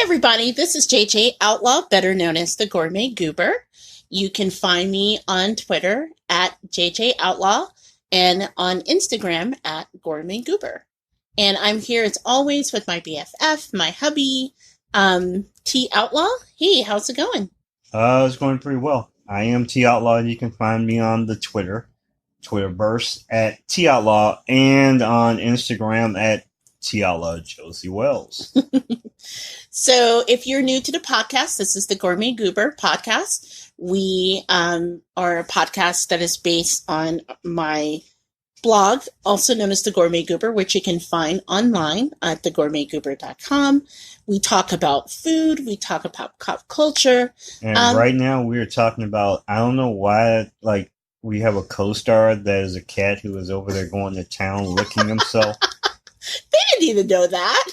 everybody, this is JJ Outlaw, better known as the Gourmet Goober. You can find me on Twitter at JJ Outlaw and on Instagram at Gourmet Goober. And I'm here as always with my BFF, my hubby, T Outlaw. Hey, how's it going? It's going pretty well. I am T Outlaw, and you can find me on the Twitterverse at T Outlaw, and on Instagram at T Outlaw Josie Wells. So if you're new to the podcast, this is the Gourmet Goober podcast. We are a podcast that is based on my blog, also known as the Gourmet Goober, which you can find online at thegourmetgoober.com. We talk about food. We talk about pop culture. And right now we're talking about, I don't know why, like, we have a co-star that is a cat who is over there going to town licking himself. They didn't even know that.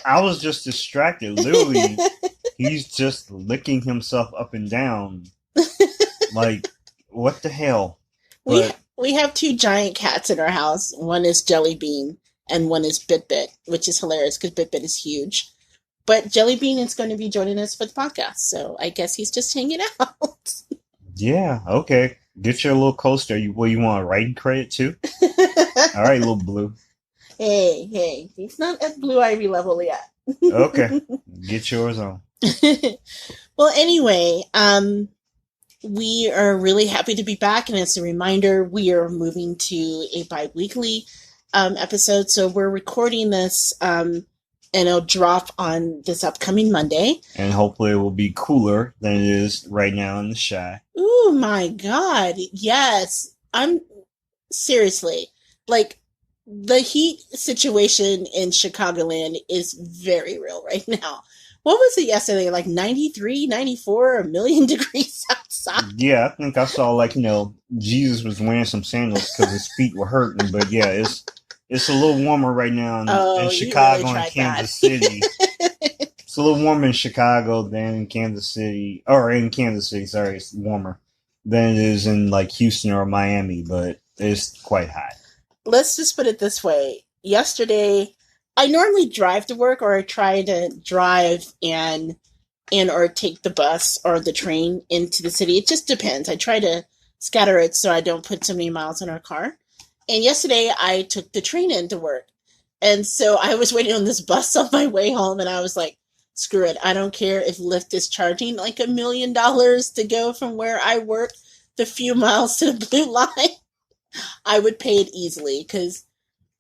I was just distracted. Literally, he's just licking himself up and down. Like, what the hell? We have two giant cats in our house. One is Jelly Bean and one is Bit, which is hilarious because Bit is huge. But Jelly Bean is going to be joining us for the podcast, so I guess he's just hanging out. Yeah, okay. Get your little coaster. You want a writing credit too? All right, little Blue. Hey, he's not at Blue Ivy level yet. Okay, get yours on. Well, anyway, we are really happy to be back, and as a reminder, we are moving to a bi-weekly episode, so we're recording this, and it'll drop on this upcoming Monday. And hopefully it will be cooler than it is right now in the Chi. Oh my God, yes. I'm seriously, like, the heat situation in Chicagoland is very real right now. What was it yesterday? Like 93, 94, a million degrees outside? Yeah, I think I saw, like, Jesus was wearing some sandals because his feet were hurting. But yeah, it's a little warmer right now in Chicago really and Kansas City. It's a little warmer in Chicago than in Kansas City. Or in Kansas City, sorry, it's warmer than it is in, like, Houston or Miami. But it's quite hot. Let's just put it this way. Yesterday, I normally drive to work, or I try to drive and or take the bus or the train into the city. It just depends. I try to scatter it so I don't put so many miles in our car. And yesterday, I took the train into work. And so I was waiting on this bus on my way home, and I was like, screw it. I don't care if Lyft is charging like $1 million to go from where I work the few miles to the Blue Line. I would pay it easily, because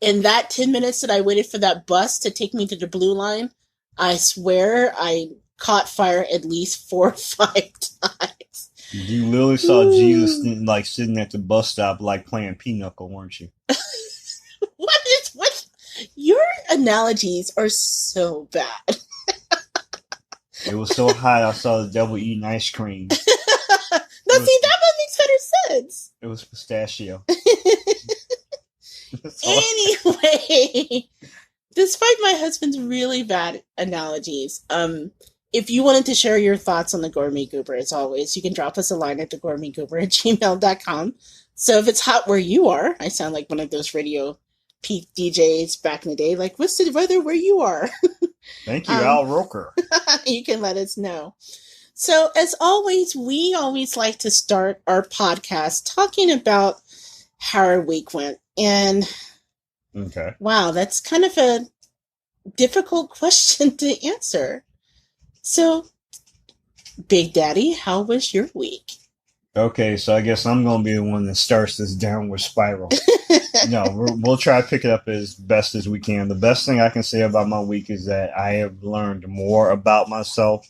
in that 10 minutes that I waited for that bus to take me to the Blue Line, I swear I caught fire at least 4 or 5 times. You literally saw Jesus like sitting at the bus stop, like playing pinochle, weren't you? What? Your analogies are so bad. It was so hot, I saw the devil eating ice cream. Now, see, that one makes better sense. It was pistachio. Anyway, despite my husband's really bad analogies, if you wanted to share your thoughts on the Gourmet Goober, as always, you can drop us a line at thegourmetgoober@gmail.com. So if it's hot where you are, I sound like one of those radio peak DJs back in the day, like, what's the weather where you are? Thank you, Al Roker. You can let us know. So, as always, we always like to start our podcast talking about how our week went. And, okay. Wow, that's kind of a difficult question to answer. So, Big Daddy, how was your week? Okay, so I guess I'm going to be the one that starts this downward spiral. No, we'll try to pick it up as best as we can. The best thing I can say about my week is that I have learned more about myself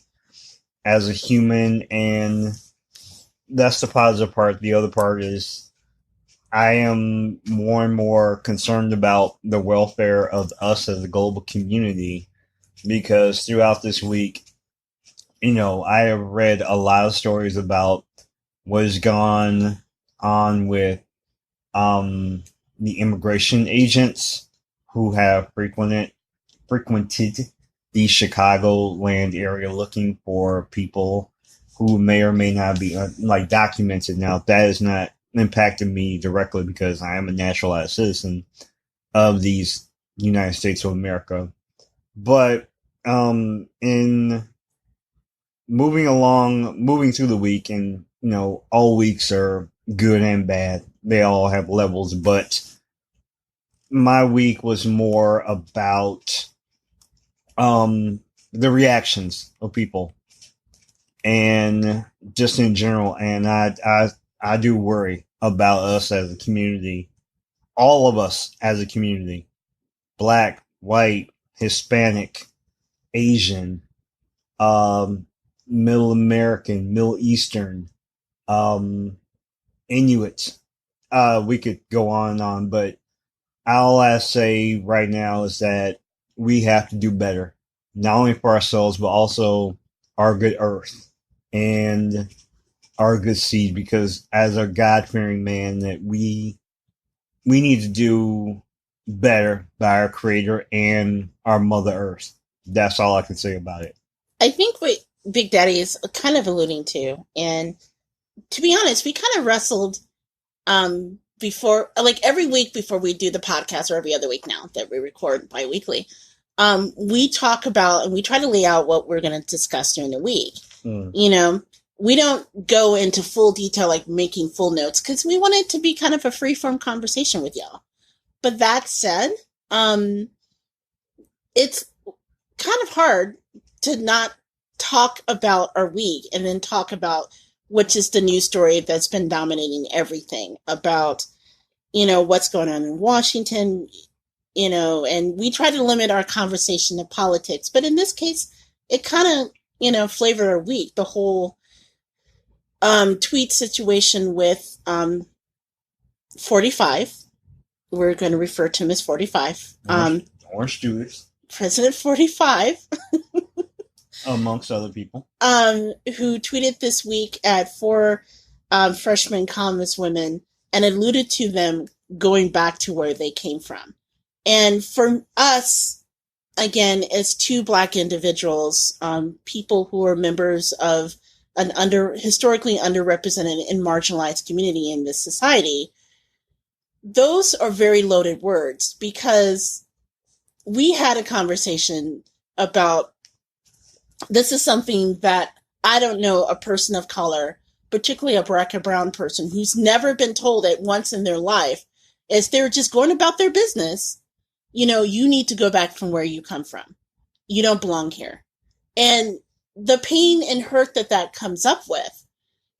as a human, and that's the positive part. The other part is I am more and more concerned about the welfare of us as a global community, because throughout this week, I have read a lot of stories about what has gone on with the immigration agents who have frequented the Chicagoland area looking for people who may or may not be documented. Now, that has not impacted me directly because I am a naturalized citizen of these United States of America. But in moving through the week, and all weeks are good and bad. They all have levels, but my week was more about the reactions of people and just in general. And I do worry about us as a community, all of us as a community, black, white, Hispanic, Asian, Middle American, Middle Eastern, Inuit. We could go on and on, but all I say right now is that we have to do better, not only for ourselves, but also our good earth and our good seed, because as a God-fearing man, that we need to do better by our creator and our mother earth. That's all I can say about it. I think what Big Daddy is kind of alluding to, and to be honest, we kind of wrestled before, like every week before we do the podcast, or every other week now that we record bi-weekly, we talk about and we try to lay out what we're going to discuss during the week. We don't go into full detail, like making full notes, because we want it to be kind of a free-form conversation with y'all. But that said, it's kind of hard to not talk about our week and then talk about which is the news story that's been dominating everything about, what's going on in Washington, and we try to limit our conversation to politics. But in this case, it kind of, flavored our week. The whole tweet situation with 45. We're going to refer to him as 45. Orange Julius. President 45. Amongst other people. Who tweeted this week at 4 freshman congresswomen and alluded to them going back to where they came from. And for us, again, as two Black individuals, people who are members of an historically underrepresented and marginalized community in this society, those are very loaded words, because we had a conversation about this is something that I don't know a person of color, particularly a Black or brown person, who's never been told it once in their life, as they're just going about their business, you need to go back from where you come from. You don't belong here. And the pain and hurt that comes up with,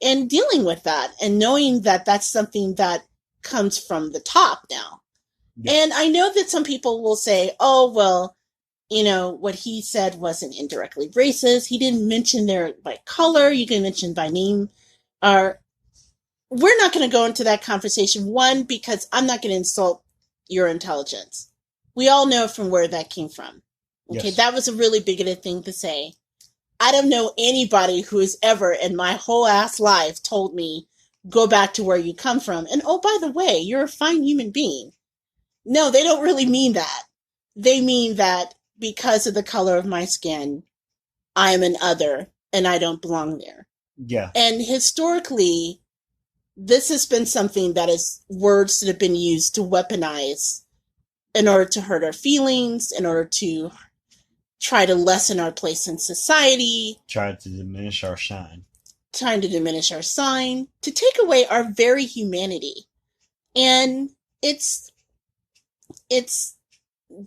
and dealing with that, and knowing that that's something that comes from the top now. Yeah. And I know that some people will say, oh, well, what he said wasn't indirectly racist. He didn't mention their by color. You can mention by name. We're not going to go into that conversation. One, because I'm not going to insult your intelligence. We all know from where that came from. Okay, yes. That was a really bigoted thing to say. I don't know anybody who has ever in my whole ass life told me, go back to where you come from. And oh, by the way, you're a fine human being. No, they don't really mean that. They mean that because of the color of my skin, I am an other and I don't belong there. Yeah. And historically, this has been something that is words that have been used to weaponize in order to hurt our feelings, in order to try to lessen our place in society. Trying to diminish our shine. To take away our very humanity. And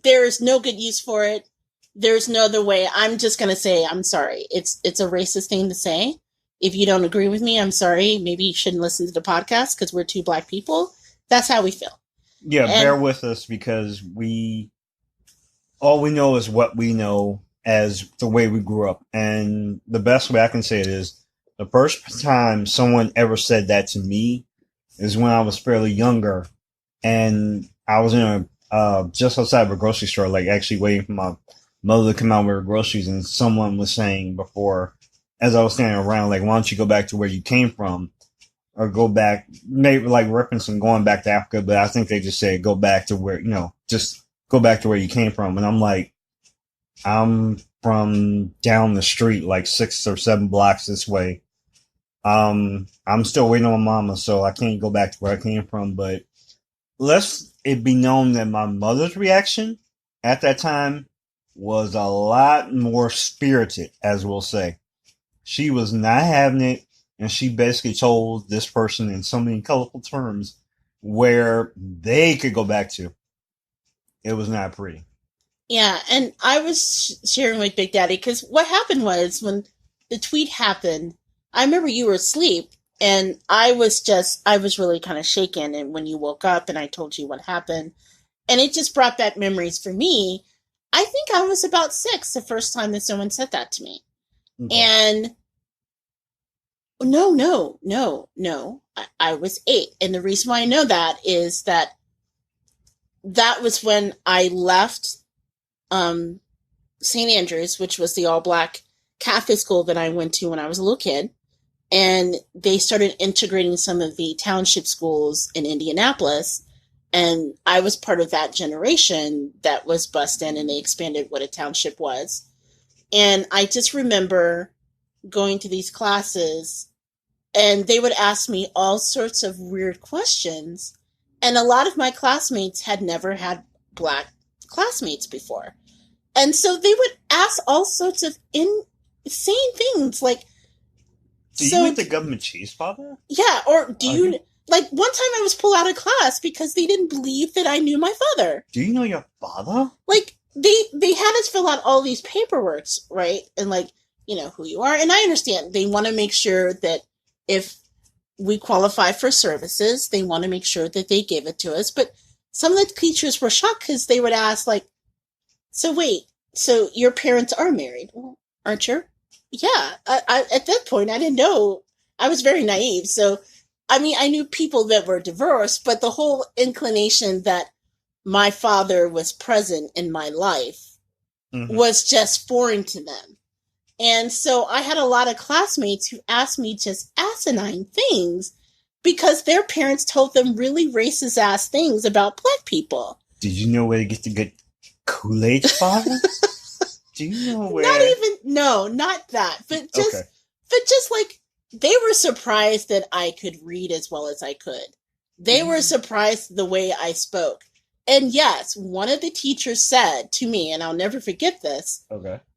there's no good use for it. There's no other way. I'm just going to say, I'm sorry. It's a racist thing to say. If you don't agree with me, I'm sorry. Maybe you shouldn't listen to the podcast because we're two Black people. That's how we feel. Yeah, bear with us, because all we know is what we know as the way we grew up. And the best way I can say it is, the first time someone ever said that to me is when I was fairly younger, and I was in just outside of a grocery store, like actually waiting for my mother to come out with her groceries, and someone was saying before, as I was standing around, like, why don't you go back to where you came from, or go back, maybe like referencing going back to Africa, but I think they just said go back to where, just go back to where you came from. And I'm like, I'm from down the street, like 6 or 7 blocks this way. I'm still waiting on my mama, so I can't go back to where I came from. But let it be known that my mother's reaction at that time was a lot more spirited, as we'll say. She was not having it, and she basically told this person in so many colorful terms where they could go back to. It was not pretty. Yeah, and I was sharing with Big Daddy because what happened was when the tweet happened, I remember you were asleep, and I was really kind of shaken. And when you woke up and I told you what happened, and it just brought back memories for me. I think I was about 6 the first time that someone said that to me. Okay. And no. I was 8. And the reason why I know that is that was when I left St. Andrews, which was the all-black Catholic school that I went to when I was a little kid. And they started integrating some of the township schools in Indianapolis. And I was part of that generation that was bussed in, and they expanded what a township was. And I just remember going to these classes, and they would ask me all sorts of weird questions. And a lot of my classmates had never had black classmates before. And so they would ask all sorts of insane things like, do you eat the government cheese, Father? Yeah, or do you... Like, one time I was pulled out of class because they didn't believe that I knew my father. Do you know your father? Like, they had us fill out all these paperworks, right? And, like, you know, who you are. And I understand. They want to make sure that if we qualify for services, they want to make sure that they give it to us. But some of the teachers were shocked because they would ask, like, so wait, so your parents are married, well, aren't you? Yeah. I at that point, I didn't know. I was very naive, so... I mean, I knew people that were divorced, but the whole inclination that my father was present in my life was just foreign to them. And so I had a lot of classmates who asked me just asinine things because their parents told them really racist ass things about black people. Did you know where to get the good Kool-Aid, Father? Do you know where? Not that. But just like, they were surprised that I could read as well as I could. They were surprised the way I spoke. And yes, one of the teachers said to me, and I'll never forget this,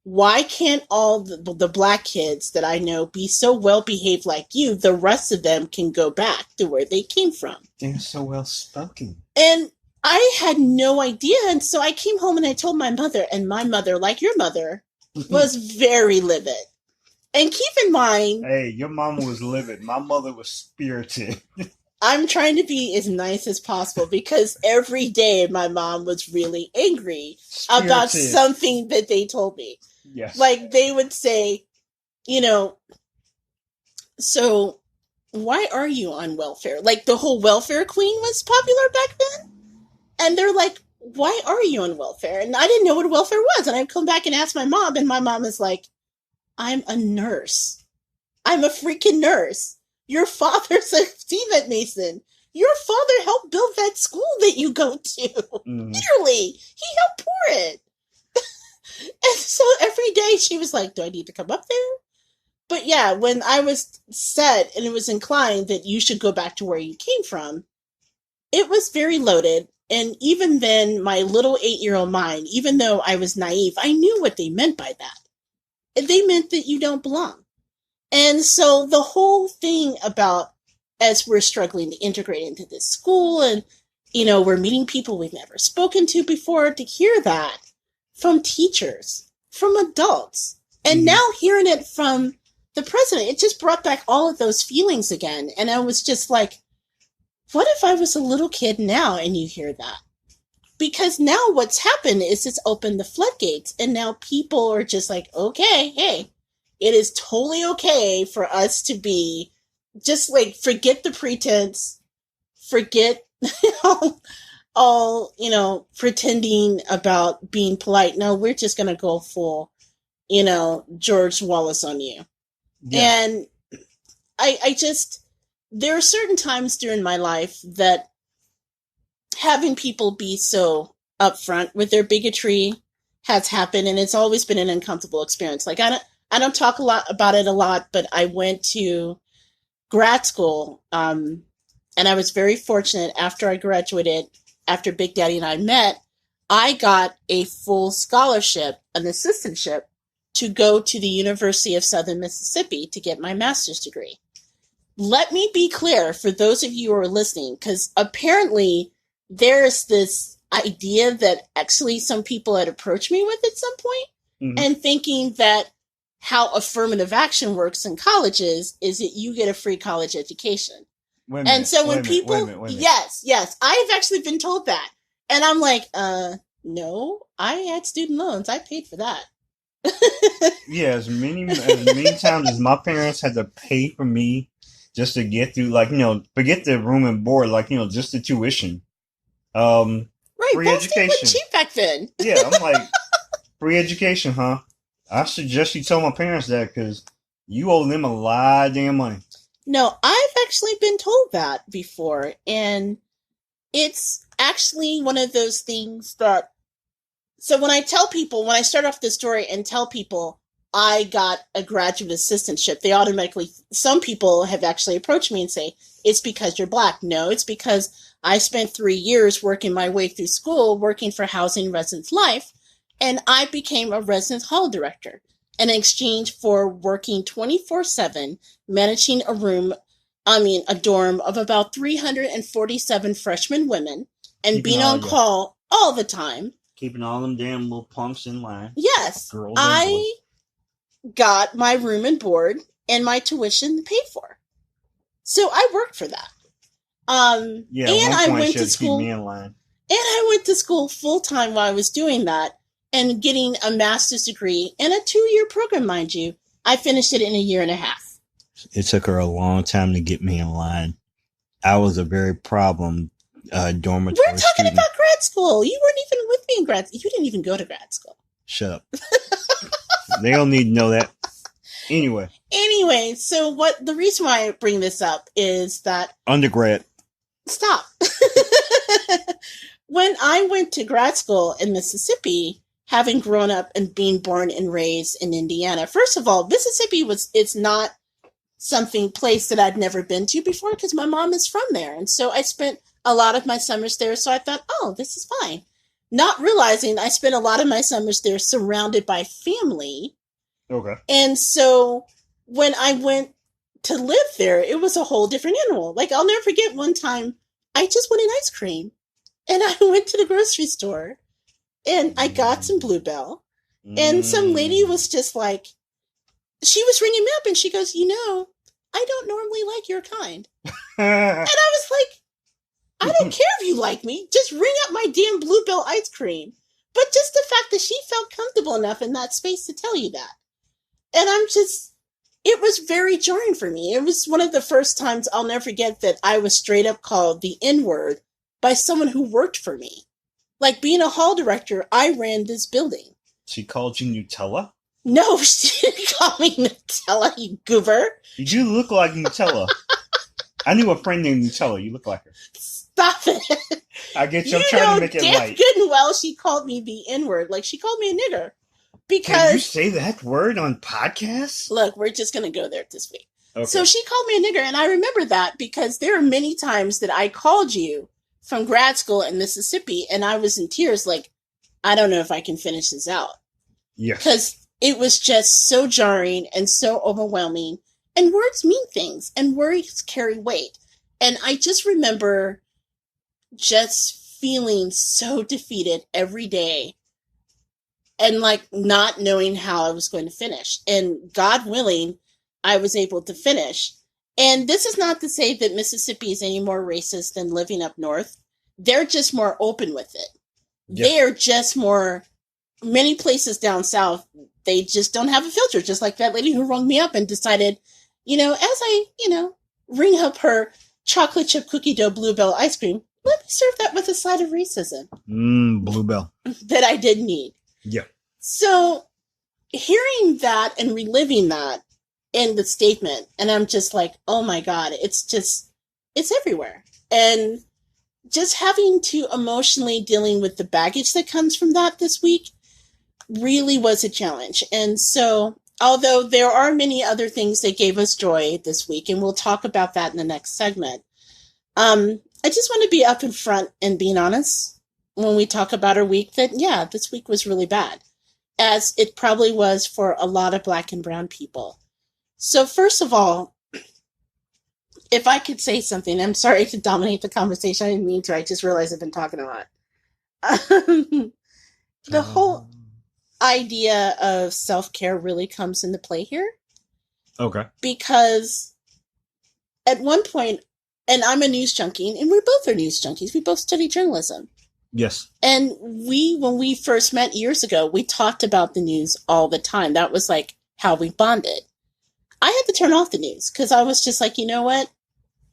why can't all the black kids that I know be so well behaved like you? The rest of them can go back to where they came from. They're so well spoken. And I had no idea. And so I came home and I told my mother, and my mother, like your mother, was very livid. And keep in mind... Hey, your mama was livid. My mother was spirited. I'm trying to be as nice as possible because every day my mom was really angry about something that they told me. Yes. Like, they would say, you know, so why are you on welfare? Like, the whole welfare queen was popular back then. And they're like, why are you on welfare? And I didn't know what welfare was. And I'd come back and ask my mom, and my mom is like, I'm a nurse. I'm a freaking nurse. Your father's a cement mason. Your father helped build that school that you go to. Literally. He helped pour it. And so every day she was like, do I need to come up there? But yeah, when I was said and it was inclined that you should go back to where you came from, it was very loaded. And even then, my little 8-year-old mind, even though I was naive, I knew what they meant by that. They meant that you don't belong. And so the whole thing about, as we're struggling to integrate into this school and, you know, we're meeting people we've never spoken to before, to hear that from teachers, from adults, and now hearing it from the president, it just brought back all of those feelings again. And I was just like, what if I was a little kid now and you hear that? Because now what's happened is it's opened the floodgates, and now people are just like, okay, hey, it is totally okay for us to be just like, forget the pretense, forget all, you know, pretending about being polite. No, we're just going to go full, you know, George Wallace on you. Yeah. And I just, there are certain times during my life that having people be so upfront with their bigotry has happened, and it's always been an uncomfortable experience. Like, I don't talk about it a lot, but I went to grad school, and I was very fortunate after I graduated, after Big Daddy and I met, I got a full scholarship, an assistantship, to go to the University of Southern Mississippi to get my master's degree. Let me be clear for those of you who are listening, because apparently there's this idea that actually some people had approached me with at some point, and thinking that how affirmative action works in colleges is that you get a free college education. And so when people, yes, I have actually been told that. And I'm like, no, I had student loans. I paid for that. Yeah, as many times as my parents had to pay for me just to get through, like, forget the room and board, like, just the tuition. Right, free education. Was cheap back then. Yeah, I'm like, free education, huh? I suggest you tell my parents that, because you owe them a lot of damn money. No, I've actually been told that before, and it's actually one of those things that, so when I start off the story and tell people I got a graduate assistantship, they automatically, some people have actually approached me and say, it's because you're Black. No, it's because I spent 3 years working my way through school, working for Housing Residence Life, and I became a residence hall director in exchange for working 24/7, managing a dorm of about 347 freshman women, and being on call all the time. Keeping all them damn little punks in line. Yes. I got my room and board and my tuition paid for. So I worked for that. And I went to school. Keep me in line. And I went to school full time while I was doing that and getting a master's degree in a 2-year program, mind you. I finished it in a year and a half. It took her a long time to get me in line. I was a very problem dormitory We're talking about grad school. You weren't even with me in grad school. You didn't even go to grad school. Shut up. They don't need to know that. Anyway, so the reason why I bring this up is that undergrad. Stop. When I went to grad school in Mississippi, having grown up and being born and raised in Indiana, first of all, Mississippi it's not place that I'd never been to before because my mom is from there. And so I spent a lot of my summers there. So I thought, oh, this is fine. Not realizing I spent a lot of my summers there surrounded by family. Okay. And so when I went to live there, it was a whole different animal. Like, I'll never forget one time I just wanted ice cream. And I went to the grocery store and I got some Bluebell. And some lady was just like, she was ringing me up and she goes, I don't normally like your kind. And I was like, I don't care if you like me. Just ring up my damn Bluebell ice cream. But just the fact that she felt comfortable enough in that space to tell you that. And it was very jarring for me. It was one of the first times I'll never forget that I was straight up called the N-word by someone who worked for me. Like, being a hall director, I ran this building. She called you Nutella? No, she didn't call me Nutella, you goober. You look like Nutella. I knew a friend named Nutella. You look like her. Stop it. I get you. I'm trying to make it light. Good and well, she called me the N-word. Like, she called me a nigger. Because, can you say that word on podcasts? Look, we're just going to go there this week. Okay. So she called me a nigger, and I remember that because there are many times that I called you from grad school in Mississippi, and I was in tears like, I don't know if I can finish this out. Yes. Because it was just so jarring and so overwhelming. And words mean things, and words carry weight. And I just remember just feeling so defeated every day and like not knowing how I was going to finish. And God willing, I was able to finish. And this is not to say that Mississippi is any more racist than living up north. They're just more open with it. Yep. They're just more, many places down south, they just don't have a filter. Just like that lady who rung me up and decided, as I, ring up her chocolate chip cookie dough Bluebell ice cream, let me serve that with a side of racism. Bluebell. That I did need. Yeah. So hearing that and reliving that in the statement, and I'm just like, oh my God, it's everywhere. And just having to emotionally dealing with the baggage that comes from that this week really was a challenge. And so, although there are many other things that gave us joy this week, and we'll talk about that in the next segment, I just want to be up in front and being honest. when we talk about our week that, yeah, this week was really bad, as it probably was for a lot of Black and brown people. So first of all, if I could say something, I'm sorry to dominate the conversation. I didn't mean to. I just realized I've been talking a lot. The whole idea of self-care really comes into play here. Okay. Because at one point, and I'm a news junkie, and we both are news junkies. We both study journalism. Yes. And when we first met years ago, we talked about the news all the time. That was like how we bonded. I had to turn off the news because I was just like, you know what?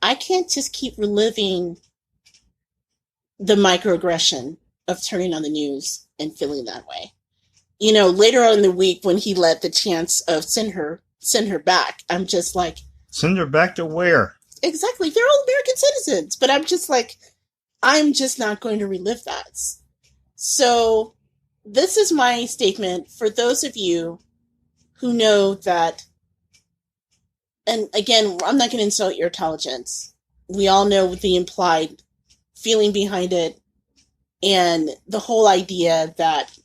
I can't just keep reliving the microaggression of turning on the news and feeling that way. You know, later on in the week when he led the chance of send her back, I'm just like... Send her back to where? Exactly. They're all American citizens. But I'm just like, I'm just not going to relive that. So this is my statement for those of you who know that, and again, I'm not going to insult your intelligence. We all know the implied feeling behind it and the whole idea that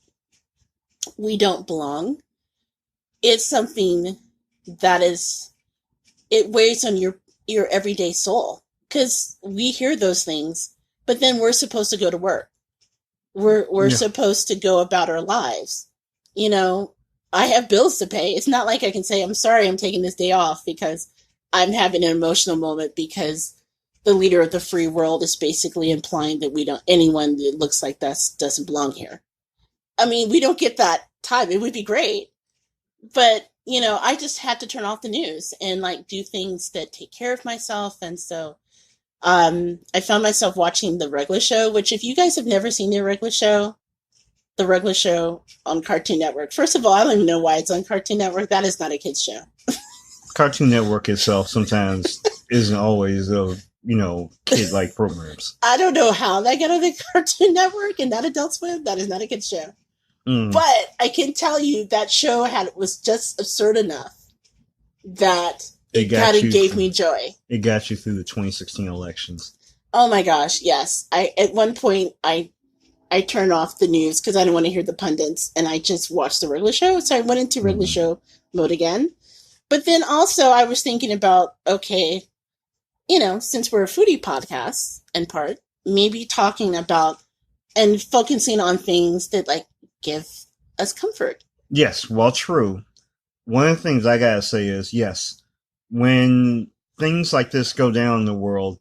we don't belong. It's something that it weighs on your everyday soul, because we hear those things, but then we're supposed to go to work. We're supposed to go about our lives. You know, I have bills to pay. It's not like I can say, I'm sorry, I'm taking this day off because I'm having an emotional moment because the leader of the free world is basically implying that anyone that looks like that doesn't belong here. I mean, we don't get that time. It would be great. But, you know, I just had to turn off the news and like do things that take care of myself. And so I found myself watching The Regular Show, which if you guys have never seen The Regular Show on Cartoon Network, first of all, I don't even know why it's on Cartoon Network. That is not a kid's show. Cartoon Network itself sometimes isn't always of, kid-like programs. I don't know how that got on the Cartoon Network and not Adult Swim. That is not a kid's show. Mm. But I can tell you that show was just absurd enough that it kind of gave me joy. It got you through the 2016 elections. Oh my gosh, yes. At one point, I turned off the news because I didn't want to hear the pundits, and I just watched The Regular Show. So I went into regular show mode again. But then also I was thinking about, okay, since we're a foodie podcast in part, maybe talking about and focusing on things that like give us comfort. Yes, well, true. One of the things I gotta say is, yes, when things like this go down in the world,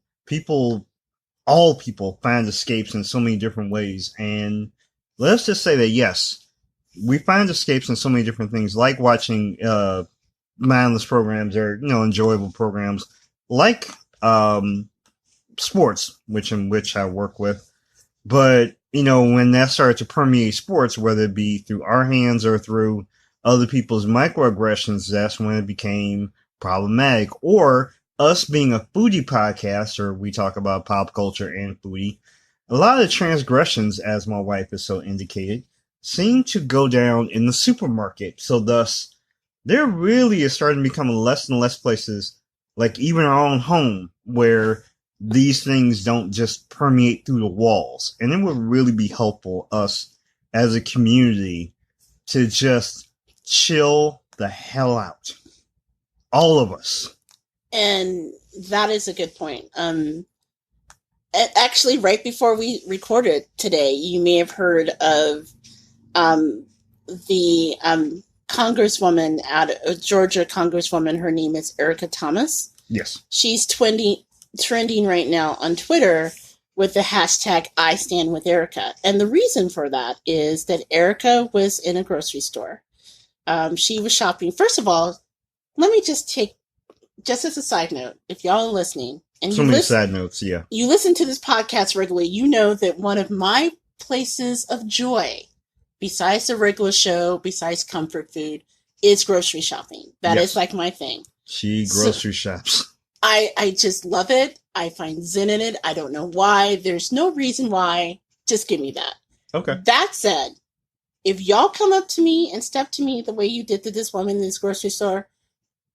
all people find escapes in so many different ways. And let's just say that, yes, we find escapes in so many different things, like watching mindless programs or, enjoyable programs, like sports, which I work with. But, when that started to permeate sports, whether it be through our hands or through other people's microaggressions, that's when it became problematic. Or us being a foodie podcast, or we talk about pop culture and foodie, a lot of the transgressions, as my wife has so indicated, seem to go down in the supermarket. So thus, there really is starting to become less and less places, like even our own home, where these things don't just permeate through the walls. And it would really be helpful, us as a community, to just chill the hell out. All of us. And that is a good point. Actually, right before we recorded today, you may have heard of the congresswoman out of Georgia, congresswoman. Her name is Erica Thomas. Yes. She's trending right now on Twitter with the hashtag I stand with Erica. And the reason for that is that Erica was in a grocery store. She was shopping. First of all, let me just as a side note, if y'all are listening, and so many side notes, yeah. You listen to this podcast regularly, you know that one of my places of joy, besides the regular show, besides comfort food, is grocery shopping. That is like my thing. She grocery shops. I just love it. I find zen in it. I don't know why. There's no reason why. Just give me that. Okay. That said, if y'all come up to me and step to me the way you did to this woman in this grocery store,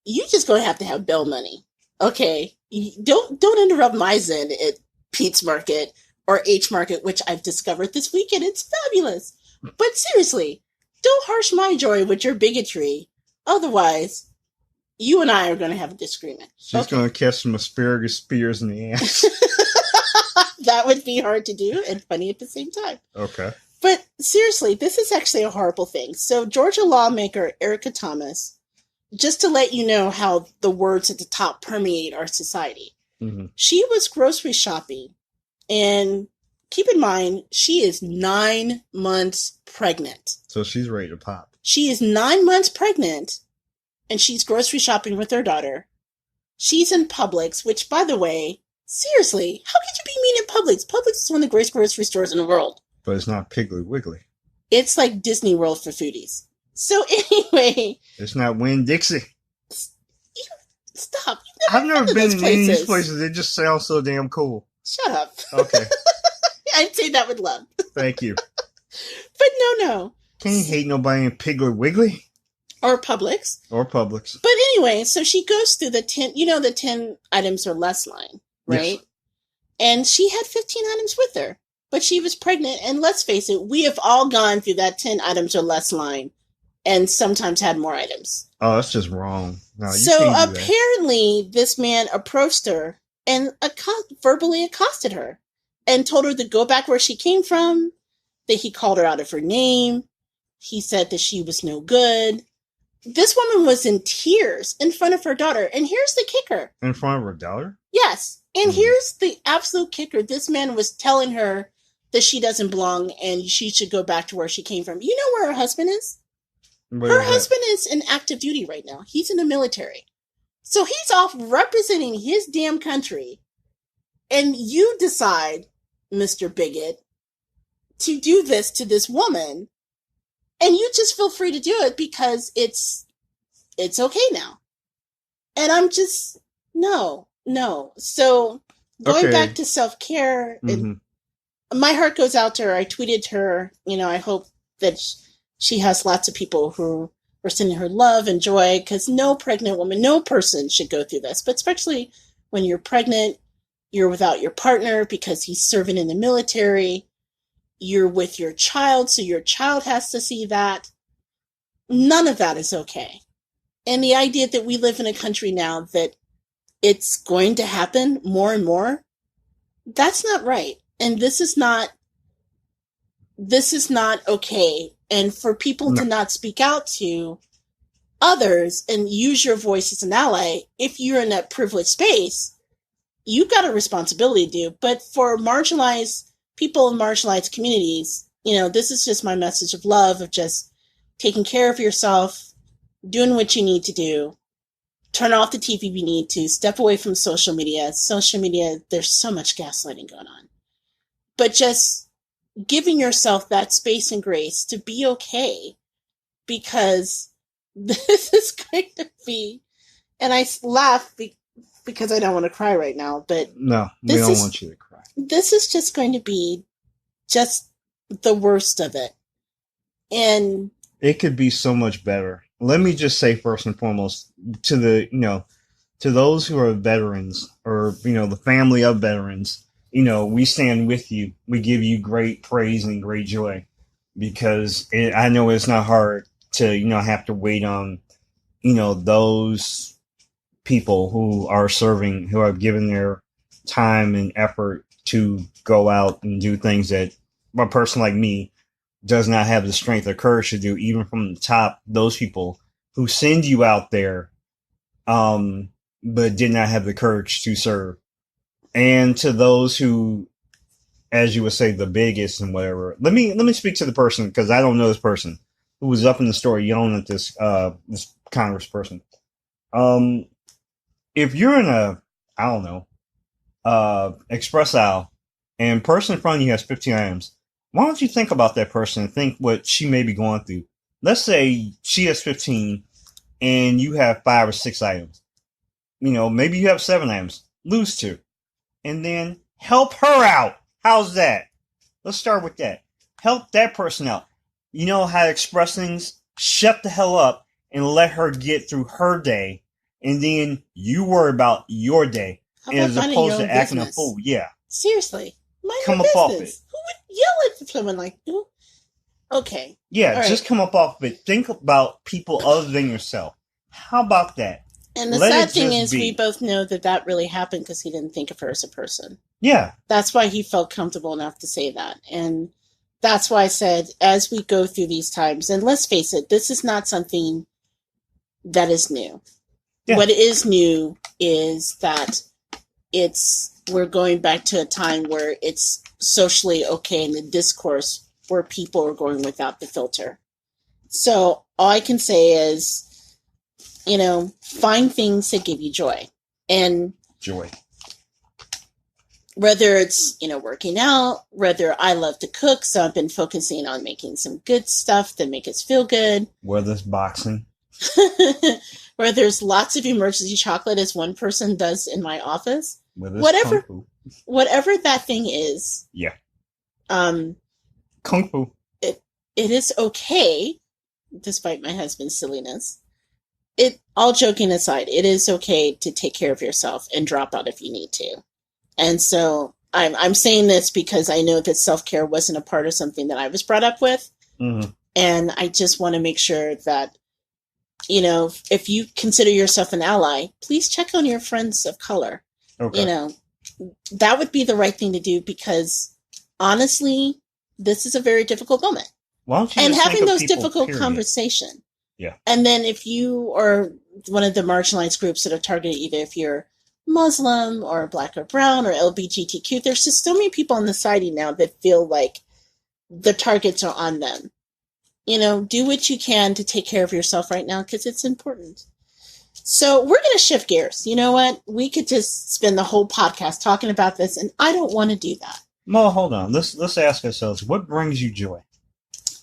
you just gonna have to have bail money. Okay? Don't interrupt my zen at Pete's Market or H Market, which I've discovered this weekend. It's fabulous. But seriously, don't harsh my joy with your bigotry. Otherwise, you and I are going to have a disagreement. She's going to catch some asparagus spears in the ass. That would be hard to do and funny at the same time. Okay. But seriously, this is actually a horrible thing. So Georgia lawmaker Erica Thomas, just to let you know how the words at the top permeate our society. Mm-hmm. She was grocery shopping, and keep in mind, she is 9 months pregnant. So she's ready to pop. She is 9 months pregnant, and she's grocery shopping with her daughter. She's in Publix, which, by the way, seriously, how could you be mean in Publix? Publix is one of the greatest grocery stores in the world. But it's not Piggly Wiggly. It's like Disney World for foodies. So anyway. It's not Winn-Dixie. Stop. I've never been in any of these places. They just sound so damn cool. Shut up. Okay. I'd say that with love. Thank you. But no. Can't you hate nobody in Piggly Wiggly? Or Publix. But anyway, so she goes through the 10, the 10 items or less line, right? Yes. And she had 15 items with her. But she was pregnant, and let's face it, we have all gone through that 10 items or less line and sometimes had more items. Oh, that's just wrong. No, so apparently this man approached her and verbally accosted her and told her to go back where she came from, that he called her out of her name. He said that she was no good. This woman was in tears in front of her daughter. And here's the kicker. In front of her daughter? Yes. And here's the absolute kicker. This man was telling her that she doesn't belong and she should go back to where she came from. You know where her husband is? Her husband is in active duty right now. He's in the military. So he's off representing his damn country. And you decide, Mr. Bigot, to do this to this woman. And you just feel free to do it because it's okay now. And I'm just, no. So going back to self-care, my heart goes out to her. I tweeted her, I hope that she has lots of people who are sending her love and joy, because no pregnant woman, no person should go through this. But especially when you're pregnant, you're without your partner because he's serving in the military. You're with your child, so your child has to see that. None of that is okay. And the idea that we live in a country now that it's going to happen more and more, that's not right. And this is not okay. And for people to not speak out to others and use your voice as an ally, if you're in that privileged space, you've got a responsibility to do. But for marginalized people in marginalized communities, this is just my message of love, of just taking care of yourself, doing what you need to do, turn off the TV if you need to, step away from social media. Social media, there's so much gaslighting going on. But just giving yourself that space and grace to be okay, because this is going to be, and I laugh because I don't want to cry right now, but no, we don't want you to cry. This is just going to be just the worst of it. And it could be so much better. Let me just say first and foremost to to those who are veterans or, the family of veterans, we stand with you. We give you great praise and great joy because I know it's not hard to, have to wait on, those people who are serving, who have given their time and effort to go out and do things that a person like me does not have the strength or courage to do, even from the top, those people who send you out there, but did not have the courage to serve. And to those who, as you would say, the biggest and whatever. Let me speak to the person, because I don't know this person, who was up in the store yelling at this congressperson. If you're in express aisle, and person in front of you has 15 items, why don't you think about that person and think what she may be going through? Let's say she has 15 and you have 5 or 6 items. Maybe you have 7 items. Lose 2. And then help her out. How's that? Let's start with that. Help that person out. You know how to express things? Shut the hell up and let her get through her day. And then you worry about your day. As opposed to acting a fool. Yeah. Seriously. Mind Come your up off it. business. Who would yell at someone like, ooh? Okay. Yeah, All right. just come up off of it. Think about people other than yourself. How about that? And the Let sad it thing just is, be. we both know that that really happened because he didn't think of her as a person. Yeah. That's why he felt comfortable enough to say that. And that's why I said, as we go through these times, and let's face it, this is not something that is new. Yeah. What is new is that we're going back to a time where it's socially okay in the discourse where people are going without the filter. So all I can say is, find things that give you joy. And joy. Whether it's, working out, whether I love to cook, so I've been focusing on making some good stuff that make us feel good. Whether it's boxing. Where there's lots of emergency chocolate, as one person does in my office. Whatever that thing is. Yeah. Kung Fu. It is okay, despite my husband's silliness. All joking aside, it is okay to take care of yourself and drop out if you need to. And so I'm saying this because I know that self-care wasn't a part of something that I was brought up with. Mm-hmm. And I just want to make sure that, if you consider yourself an ally, please check on your friends of color. Okay. That would be the right thing to do because, honestly, this is a very difficult moment. Why don't you and just having think of those people, difficult period. conversation. Yeah. And then if you are one of the marginalized groups that are targeted, either if you're Muslim or Black or Brown or LGBTQ, there's just so many people on the society now that feel like the targets are on them. Do what you can to take care of yourself right now because it's important. So we're going to shift gears. You know what? We could just spend the whole podcast talking about this, and I don't want to do that. Well, hold on. Let's ask ourselves, what brings you joy?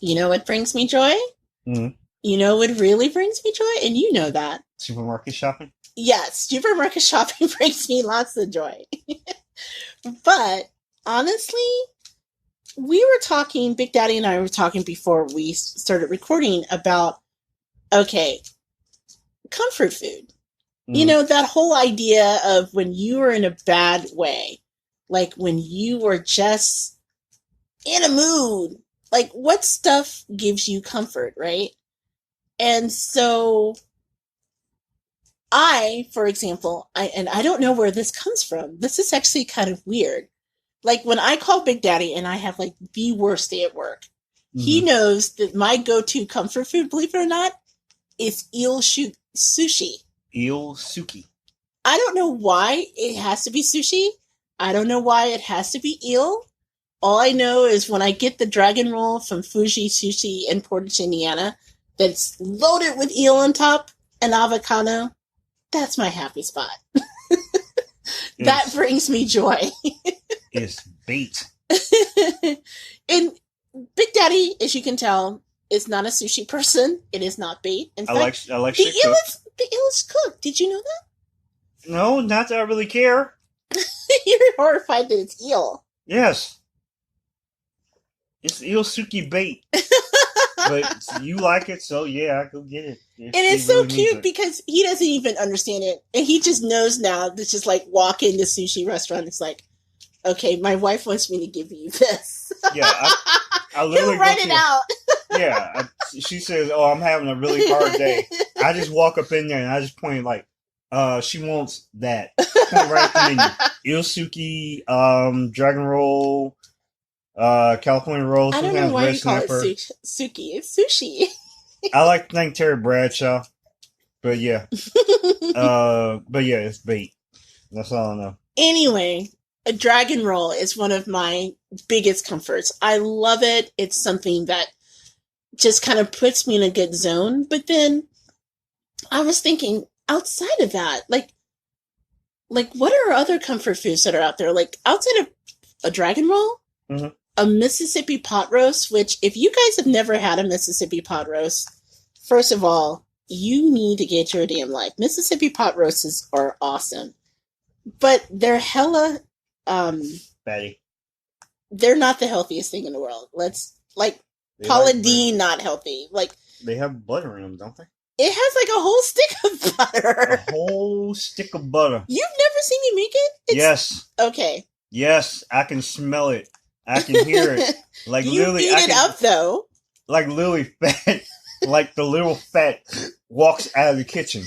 You know what brings me joy? Mm-hmm. You know what really brings me joy? And you know that. Supermarket shopping? Yes, supermarket shopping brings me lots of joy. But honestly, we were talking, Big Daddy and I were talking before we started recording about, comfort food. Mm. That whole idea of when you are in a bad way, like when you are just in a mood, like what stuff gives you comfort, right? And so for example, I don't know where this comes from. This is actually kind of weird. Like when I call Big Daddy and I have like the worst day at work, he knows that my go-to comfort food, believe it or not, is eel sushi. Eel suki. I don't know why it has to be sushi. I don't know why it has to be eel. All I know is when I get the dragon roll from Fuji Sushi in Portage, Indiana, that's loaded with eel on top and avocado, that's my happy spot. That brings me joy. It's bait. And Big Daddy, as you can tell, is not a sushi person. It is not bait. In fact, I like the eel is cooked. Did you know that? No, not that I really care. You're horrified that it's eel. Yes. It's eel suki bait. But you like it, so yeah, I go get it. And it's so cute because he doesn't even understand it. And he just knows now. It's just like walk into sushi restaurant. It's like, okay, my wife wants me to give you this. Yeah, I literally he'll write it out. Yeah, she says, "Oh, I'm having a really hard day." I just walk up in there and I just point like, she wants that. Point right at the menu. Eel suki, dragon roll, California roll. I don't know why you call it suki. It's sushi. I like to thank Terry Bradshaw, but yeah, it's bait. That's all I know. Anyway, a dragon roll is one of my biggest comforts. I love it. It's something that just kind of puts me in a good zone. But then I was thinking outside of that, like what are other comfort foods that are out there? Like outside of a dragon roll, a Mississippi pot roast, which if you guys have never had a Mississippi pot roast, first of all, you need to get your damn life. Mississippi pot roasts are awesome, but they're hella, fatty. They're not the healthiest thing in the world. Paula Deen, not healthy. Like they have butter in them, don't they? It has like a whole stick of butter. A whole stick of butter. You've never seen me make it? Yes. Okay. Yes, I can smell it. I can hear it. Like You literally, eat it up though. like literally fat, like the little fat walks out of the kitchen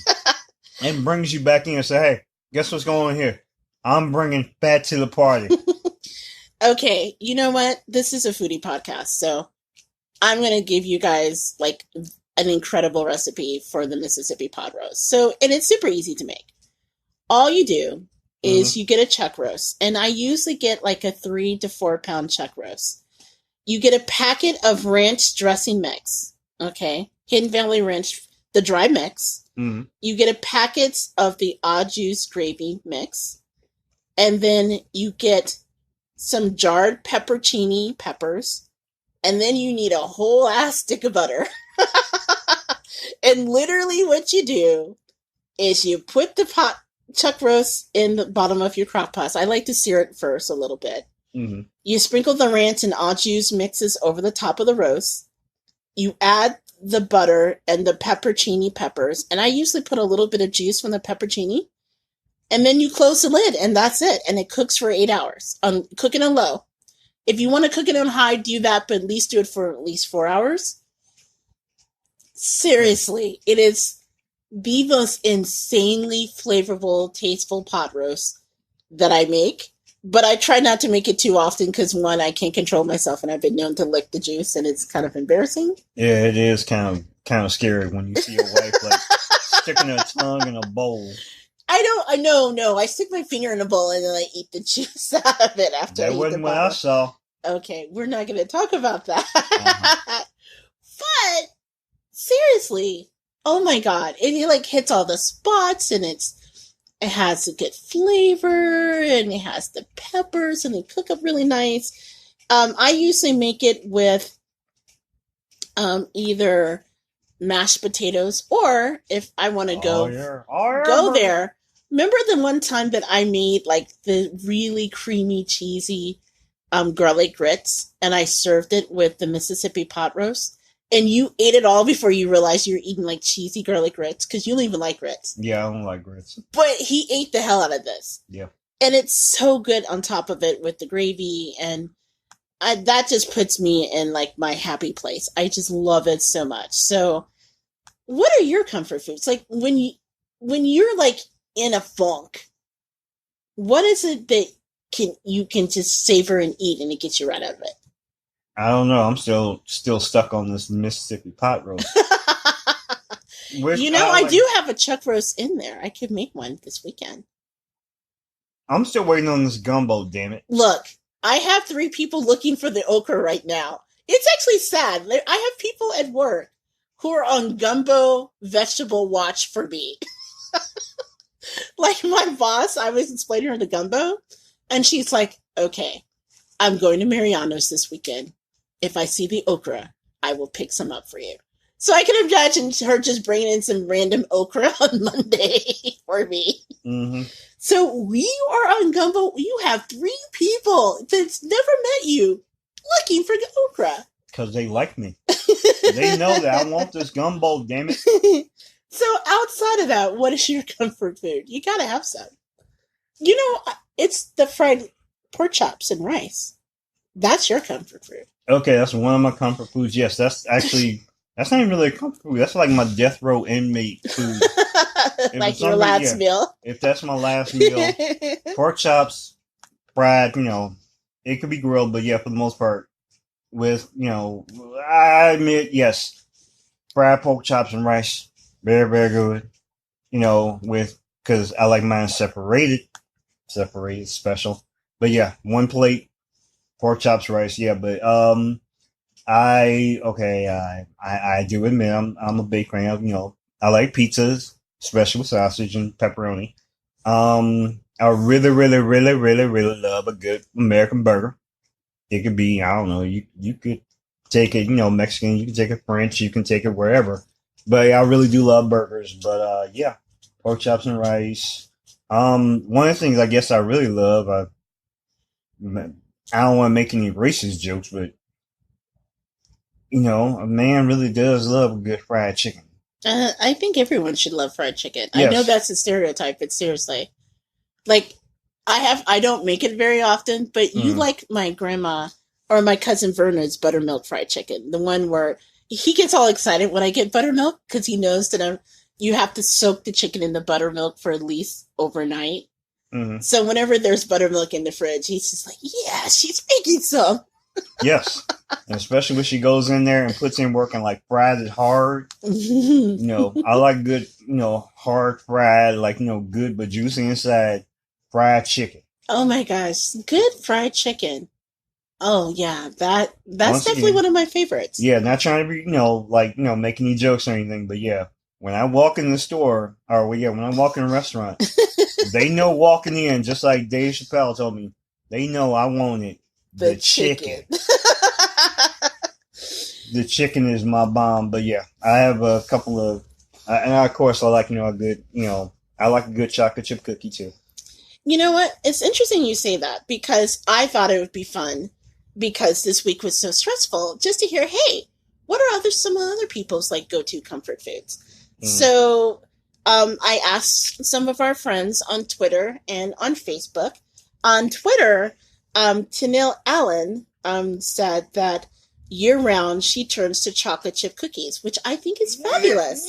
and brings you back in and say, "Hey, guess what's going on here? I'm bringing fat to the party." Okay, you know what? This is a foodie podcast, so I'm going to give you guys like an incredible recipe for the Mississippi pot roast. So, and it's super easy to make. All you do is you get a chuck roast, and I usually get like a 3 to 4 pound chuck roast. You get a packet of ranch dressing mix, okay? Hidden Valley Ranch, the dry mix. Mm-hmm. You get a packet of the au juice gravy mix, and then you get some jarred peppercini peppers, and then you need a whole ass stick of butter. And literally what you do is you put the chuck roast in the bottom of your crock pot. I like to sear it first a little bit. Mm-hmm. You sprinkle the ranch and au juice mixes over the top of the roast. You add the butter and the peppercini peppers, and I usually put a little bit of juice from the peppercini. And then you close the lid, and that's it. And it cooks for 8 hours. Cook it on low. If you want to cook it on high, do that, but at least do it for at least 4 hours. Seriously, it is the most insanely flavorful, tasteful pot roast that I make. But I try not to make it too often because, one, I can't control myself, and I've been known to lick the juice, and it's kind of embarrassing. Yeah, it is kind of scary when you see your wife like sticking her tongue in a bowl. I stick my finger in a bowl and then I eat the juice out of it after I eat the bottle. That wasn't what I saw. Okay, we're not going to talk about that. Uh-huh. But, seriously, oh my god, it like hits all the spots, and it has a good flavor, and it has the peppers, and they cook up really nice. I usually make it with either mashed potatoes, or if I want to go there. Remember the one time that I made like the really creamy, cheesy garlic grits, and I served it with the Mississippi pot roast, and you ate it all before you realized you were eating like cheesy garlic grits because you don't even like grits. Yeah, I don't like grits. But he ate the hell out of this. Yeah. And it's so good on top of it with the gravy, and that just puts me in like my happy place. I just love it so much. So, what are your comfort foods? Like when you're like in a funk, what is it that you can just savor and eat and it gets you right out of it? I don't know. I'm still stuck on this Mississippi pot roast. I do have a chuck roast in there. I could make one this weekend. I'm still waiting on this gumbo, damn it. Look, I have 3 people looking for the okra right now. It's actually sad. I have people at work who are on gumbo vegetable watch for me. Like my boss, I was explaining her the gumbo, and she's like, okay, I'm going to Mariano's this weekend. If I see the okra, I will pick some up for you. So I can imagine her just bringing in some random okra on Monday for me. Mm-hmm. So we are on gumbo. You have 3 people that's never met you looking for okra. Because they like me. They know that I want this gumbo, damn it. So outside of that, what is your comfort food? You gotta have some. It's the fried pork chops and rice. That's your comfort food. Okay, that's one of my comfort foods. Yes, that's not even really a comfort food. That's like my death row inmate food. Like your last meal. If that's my last meal, pork chops, fried, it could be grilled, but yeah, for the most part, with, I admit, yes, fried pork chops and rice. Very, very good. Because I like mine separated, special. But yeah, 1 plate, pork chops, rice. Yeah, but I do admit I'm a big fan of, I like pizzas, especially with sausage and pepperoni. I really, really, really, really, really love a good American burger. It could be, I don't know, you could take it, Mexican, you can take it French, you can take it wherever. But I really do love burgers. But yeah, pork chops and rice. One of the things I guess I really love, I don't want to make any racist jokes, but a man really does love a good fried chicken. I think everyone should love fried chicken. Yes. I know that's a stereotype, but seriously, like I don't make it very often, but you Mm. like my grandma or my cousin Vernon's buttermilk fried chicken, the one where he gets all excited when I get buttermilk because he knows that you have to soak the chicken in the buttermilk for at least overnight. Mm. So whenever there's buttermilk in the fridge, he's just like, yeah, she's making some. Yes. And especially when she goes in there and puts in work and like fries it hard. I like good, hard fried, like, good but juicy inside fried chicken. Oh my gosh, good fried chicken. Oh yeah, that's Once definitely again, one of my favorites. yeah, not trying to be, making any jokes or anything, but yeah, when I walk in the store, or well, yeah, when I walk in a restaurant, they know walking in, just like Dave Chappelle told me, they know I wanted The the chicken. chicken. The chicken is my bomb, but yeah, I have a couple of, and of course I like, a good, I like a good chocolate chip cookie too. You know what? It's interesting you say that because I thought it would be fun because this week was so stressful just to hear, hey, what are some other people's like go-to comfort foods? Mm. So I asked some of our friends on Twitter and on Facebook. On Twitter, Tanil Allen said that year-round she turns to chocolate chip cookies, which I think is fabulous.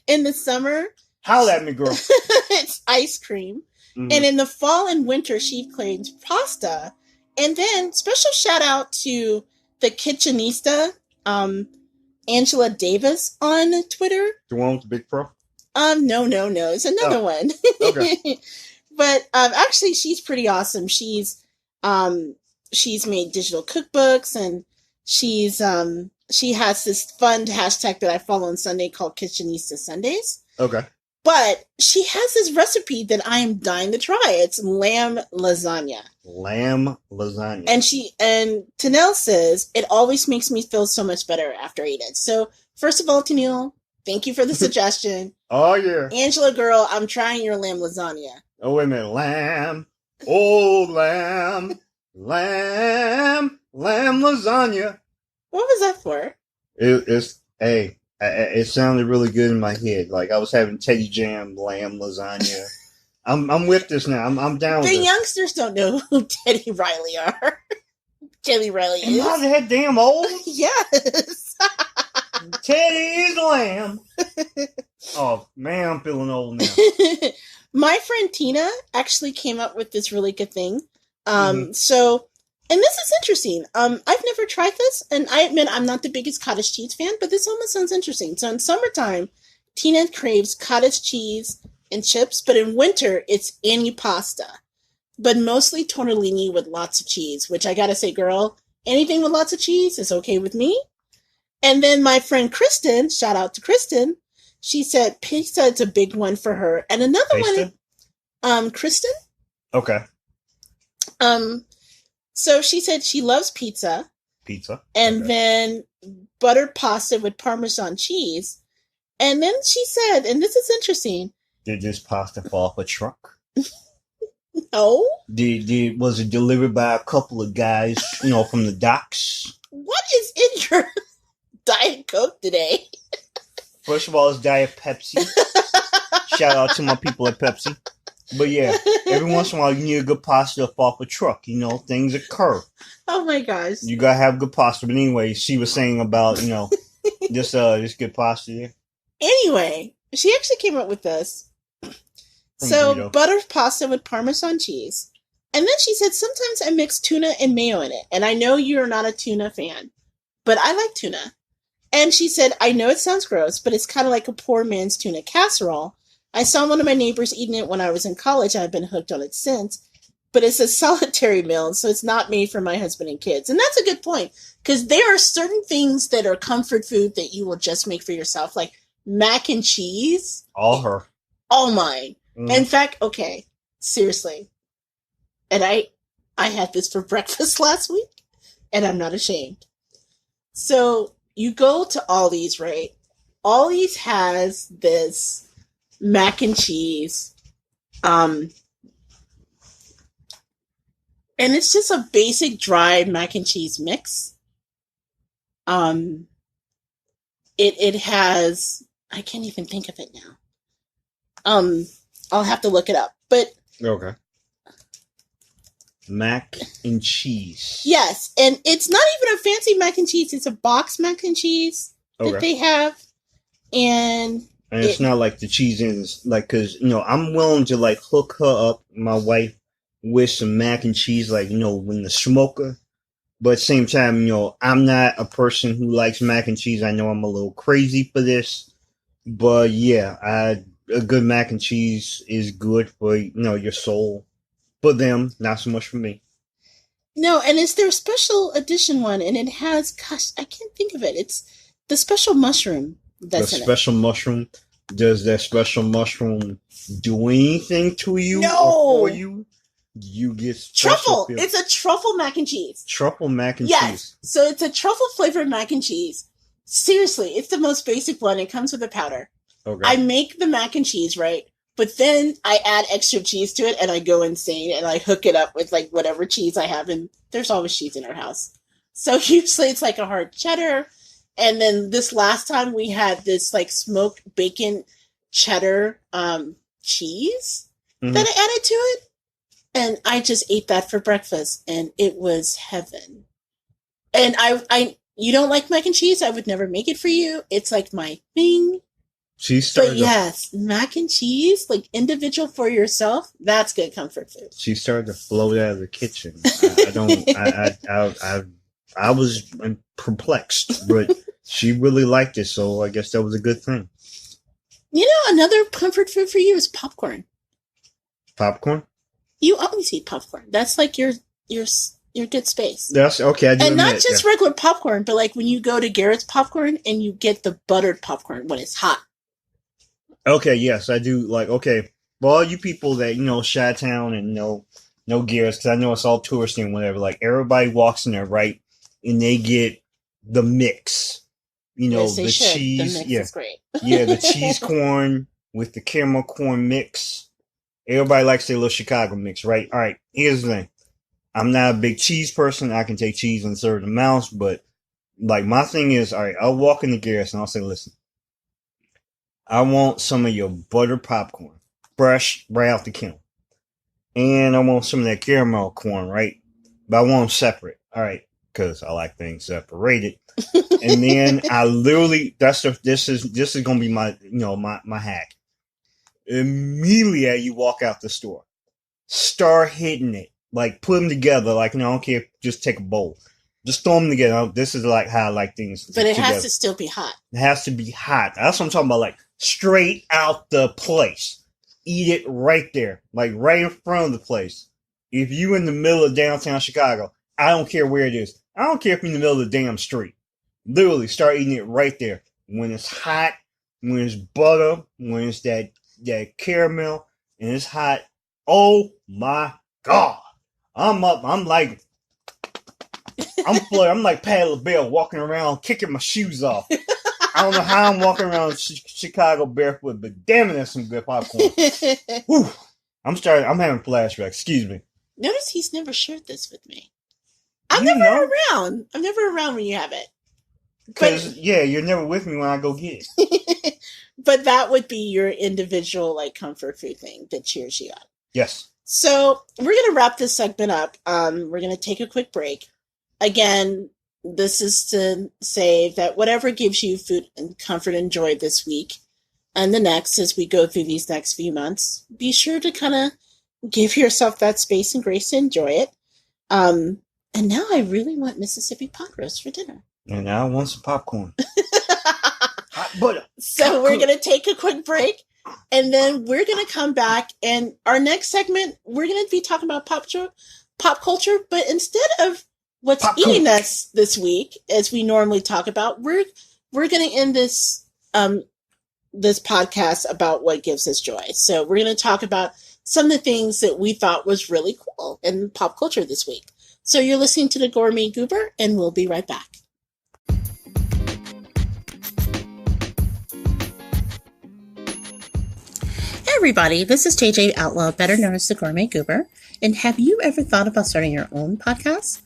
In the summer, holla at me, girl. it's ice cream. Mm-hmm. And in the fall and winter, she claims pasta. And then special shout out to the kitchenista, Angela Davis on Twitter. The one with the big pro? No. It's another one. Okay. But actually, she's pretty awesome. She's made digital cookbooks, and she has this fun hashtag that I follow on Sunday called Kitchenista Sundays. Okay. But she has this recipe that I am dying to try. It's lamb lasagna. Lamb lasagna. And Tanel says it always makes me feel so much better after I eat it. So first of all, Tanel, thank you for the suggestion. Oh yeah. Angela girl, I'm trying your lamb lasagna. Oh wait a minute. Lamb. Oh lamb. Lamb lasagna. What was that for? It sounded really good in my head. Like I was having Teddy Jam lamb lasagna. I'm with this now. I'm down with The this. youngsters don't know who Teddy Riley are. Teddy Riley is. Am I that damn old? Yes. Teddy is lamb. Oh man, I'm feeling old now. My friend Tina actually came up with this really good thing. So, and this is interesting. I've never tried this, and I admit I'm not the biggest cottage cheese fan, but this almost sounds interesting. So in summertime, Tina craves cottage cheese and chips, but in winter, it's antipasta, but mostly tortellini with lots of cheese, which I gotta say, girl, anything with lots of cheese is okay with me. And then my friend Kristen, shout out to Kristen, she said pizza is a big one for her. And another one, Kristen? Okay. So she said she loves pizza. Pizza. And then buttered pasta with Parmesan cheese. And then she said, and this is interesting. Did this pasta fall off a truck? No. Was it delivered by a couple of guys, from the docks? What is in your Diet Coke today? First of all, it's Diet Pepsi. Shout out to my people at Pepsi. But yeah, every once in a while you need a good pasta to fall off a truck. Things occur. Oh my gosh. You gotta have good pasta. But anyway, she was saying about, this good pasta here. Anyway, she actually came up with this. So, buttered pasta with Parmesan cheese. And then she said, sometimes I mix tuna and mayo in it. And I know you're not a tuna fan, but I like tuna. And she said, I know it sounds gross, but it's kind of like a poor man's tuna casserole. I saw one of my neighbors eating it when I was in college. I've been hooked on it since. But it's a solitary meal, so it's not made for my husband and kids. And that's a good point, because there are certain things that are comfort food that you will just make for yourself, like mac and cheese. All her. All mine. In fact, okay, seriously. And I had this for breakfast last week, and I'm not ashamed. So you go to Aldi's, right? Aldi's has this mac and cheese, and it's just a basic dry mac and cheese mix. It has, I can't even think of it now. I'll have to look it up, but okay. Mac and cheese. Yes, and it's not even a fancy mac and cheese. It's a box mac and cheese that they have. And it's not like the cheese is like, because, I'm willing to like hook her up, my wife, with some mac and cheese, like, in the smoker. But at the same time, I'm not a person who likes mac and cheese. I know I'm a little crazy for this. But yeah, a good mac and cheese is good for, your soul. For them, not so much for me. No, and it's their special edition one, and it has, gosh, I can't think of it. It's the special mushroom that's in it. The special mushroom? Does that special mushroom do anything to you? No! Or for you? You get truffle. It's a truffle mac and cheese. Truffle mac and cheese. Yes. So it's a truffle flavored mac and cheese. Seriously, it's the most basic one. It comes with a powder. Okay. I make the mac and cheese, right? But then I add extra cheese to it and I go insane and I hook it up with like whatever cheese I have. And there's always cheese in our house. So usually it's like a hard cheddar. And then this last time we had this like smoked bacon cheddar cheese that I added to it. And I just ate that for breakfast and it was heaven. And you don't like mac and cheese? I would never make it for you. It's like my thing. But yes, mac and cheese, like individual for yourself, that's good comfort food. She started to float out of the kitchen. I was perplexed, but she really liked it, so I guess that was a good thing. Another comfort food for you is popcorn. Popcorn? You always eat popcorn. That's like your good space. That's okay. I do and not just regular popcorn, but like when you go to Garrett's Popcorn and you get the buttered popcorn when it's hot. Okay, yes, I do. Like, okay, well, all you people that, Chi-Town and know Garrett's, because I know it's all touristy and whatever, like, everybody walks in there, right? And they get the mix. Yes, the should. Cheese. The mix is great. Yeah, the cheese corn with the caramel corn mix. Everybody likes their little Chicago mix, right? All right, here's the thing. I'm not a big cheese person. I can take cheese in certain amounts, but, like, my thing is, all right, I'll walk into Garrett's and I'll say, listen, I want some of your butter popcorn, fresh right out the kiln. And I want some of that caramel corn, right? But I want them separate, all right? Because I like things separated. And then I literally, this is gonna be my, my hack. Immediately as you walk out the store, start hitting it, like put them together. Like, I don't care, just take a bowl. Just throw them together. This is like how I like things. But it has to still be hot. It has to be hot. That's what I'm talking about. Like straight out the place. Eat it right there. Like right in front of the place. If you in the middle of downtown Chicago, I don't care where it is. I don't care if you're in the middle of the damn street. Literally start eating it right there. When it's hot, when it's butter, when it's that caramel, and it's hot. Oh my God. I'm like Pat LaBelle walking around kicking my shoes off. I don't know how I'm walking around Chicago barefoot, but damn it, that's some good popcorn. Whew. I'm having flashbacks. Excuse me. Notice he's never shared this with me. I'm never around. I'm never around when you have it. Because, you're never with me when I go get it. But that would be your individual, like, comfort food thing that cheers you up. Yes. So we're going to wrap this segment up. We're going to take a quick break. Again, this is to say that whatever gives you food and comfort and joy this week and the next, as we go through these next few months, be sure to kind of give yourself that space and grace to enjoy it. And now I really want Mississippi pot roast for dinner. And now I want some popcorn. Hot butter. So we're going to take a quick break. And then we're going to come back, and our next segment, we're going to be talking about pop culture, but instead of what's eating us this week, as we normally talk about, we're going to end this podcast about what gives us joy. So we're going to talk about some of the things that we thought was really cool in pop culture this week. So you're listening to the Gourmet Goober, and we'll be right back. Everybody, this is JJ Outlaw, better known as the Gourmet Goober. And have you ever thought about starting your own podcast?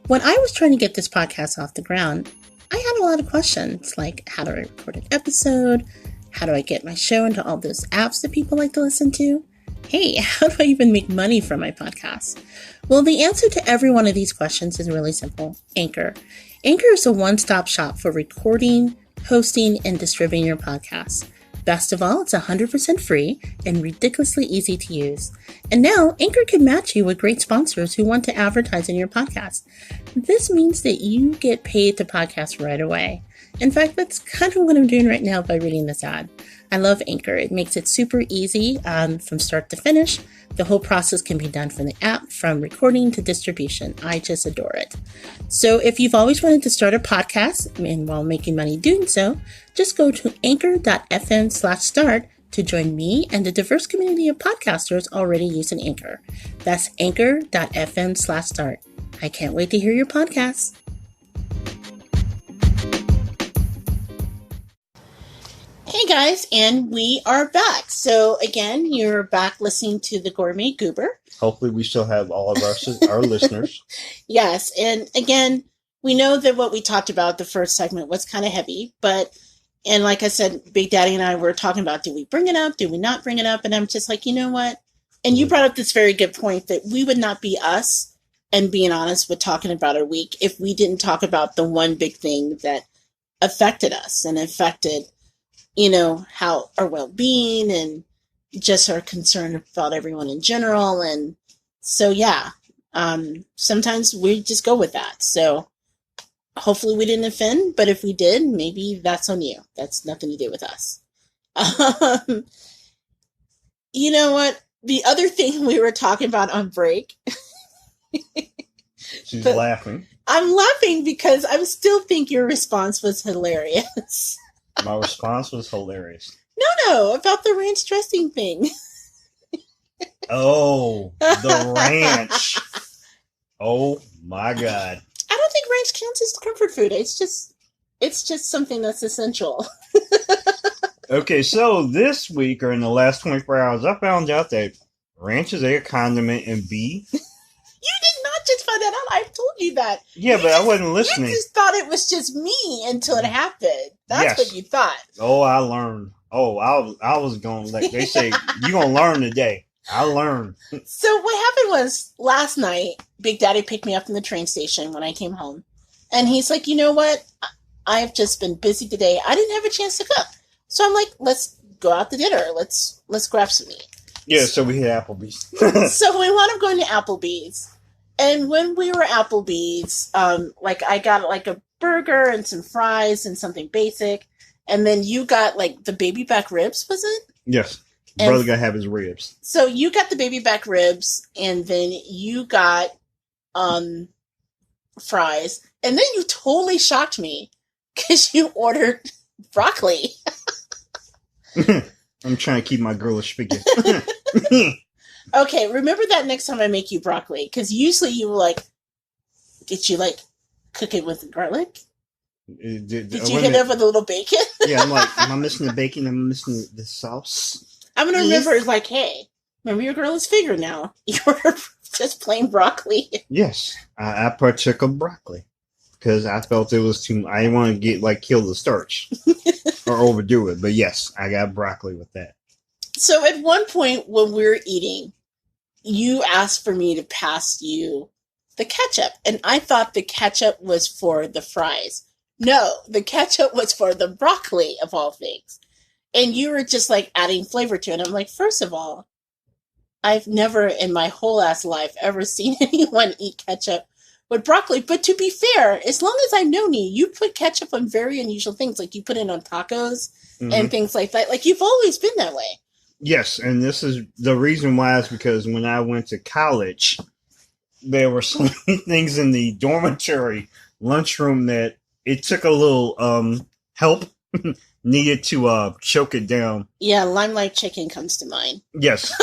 When I was trying to get this podcast off the ground, I had a lot of questions like, how do I record an episode? How do I get my show into all those apps that people like to listen to? Hey, how do I even make money from my podcast? Well, the answer to every one of these questions is really simple. Anchor. Anchor is a one-stop shop for recording, hosting, and distributing your podcast. Best of all, it's 100% free and ridiculously easy to use. And now, Anchor can match you with great sponsors who want to advertise in your podcast. This means that you get paid to podcast right away. In fact, that's kind of what I'm doing right now by reading this ad. I love Anchor. It makes it super easy from start to finish. The whole process can be done from the app, from recording to distribution. I just adore it. So if you've always wanted to start a podcast and while making money doing so, just go to anchor.fm/start to join me and the diverse community of podcasters already using Anchor. That's anchor.fm/start. I can't wait to hear your podcast. Hey guys, and we are back. So again, you're back listening to the Gourmet Goober. Hopefully we still have all of our listeners. Yes, and again, we know that what we talked about the first segment was kind of heavy, and like I said, Big Daddy and I were talking about, do we bring it up? Do we not bring it up? And I'm just like, you know what? And you brought up this very good point that we would not be us and being honest with talking about our week if we didn't talk about the one big thing that affected us and affected how our well-being and just our concern about everyone in general. And so, yeah, sometimes we just go with that. So hopefully we didn't offend, but if we did, maybe that's on you. That's nothing to do with us. You know what? The other thing we were talking about on break. She's laughing. I'm laughing because I still think your response was hilarious. My response was hilarious. No, about the ranch dressing thing. Oh, the ranch. Oh my God. I don't think ranch counts as comfort food. It's just something that's essential. Okay, so this week or in the last 24 hours, I found out that ranch is A, condiment, and B. You did not just find that out. I told you that. Yeah, but I wasn't listening. You just thought it was just me until it happened. That's what you thought. Oh, I learned. Oh, I was going to they say, you're going to learn today. I learned. So what happened was last night, Big Daddy picked me up from the train station when I came home. And he's like, you know what? I've just been busy today. I didn't have a chance to cook. So I'm like, let's go out to dinner. Let's grab some meat. Yeah, so we hit Applebee's. So we wound up going to Applebee's. And when we were at Applebee's, I got a burger and some fries and something basic. And then you got the baby back ribs, was it? Yes. Brother got to have his ribs. So you got the baby back ribs and then you got fries. And then you totally shocked me because you ordered broccoli. I'm trying to keep my girlish figure. Okay, remember that next time I make you broccoli. Because usually you were did you cook it with garlic? Did you hit it with a little bacon? Yeah, I'm like, am I missing the bacon? Am I missing the sauce? I'm going to remember, hey, remember your girlish figure now. You ordered just plain broccoli. Yes, I partook of broccoli. Because I felt it was too. I didn't want to get kill the starch or overdo it. But yes, I got broccoli with that. So at one point when we were eating, you asked for me to pass you the ketchup, and I thought the ketchup was for the fries. No, the ketchup was for the broccoli of all things, and you were just adding flavor to it. I'm like, first of all, I've never in my whole ass life ever seen anyone eat ketchup with broccoli. But to be fair, as long as I've known you, you put ketchup on very unusual things. You put it on tacos and things like that. You've always been that way. Yes, and this is the reason why is because when I went to college, there were so many things in the dormitory lunchroom that it took a little help needed to choke it down. Yeah, limelight chicken comes to mind. Yes.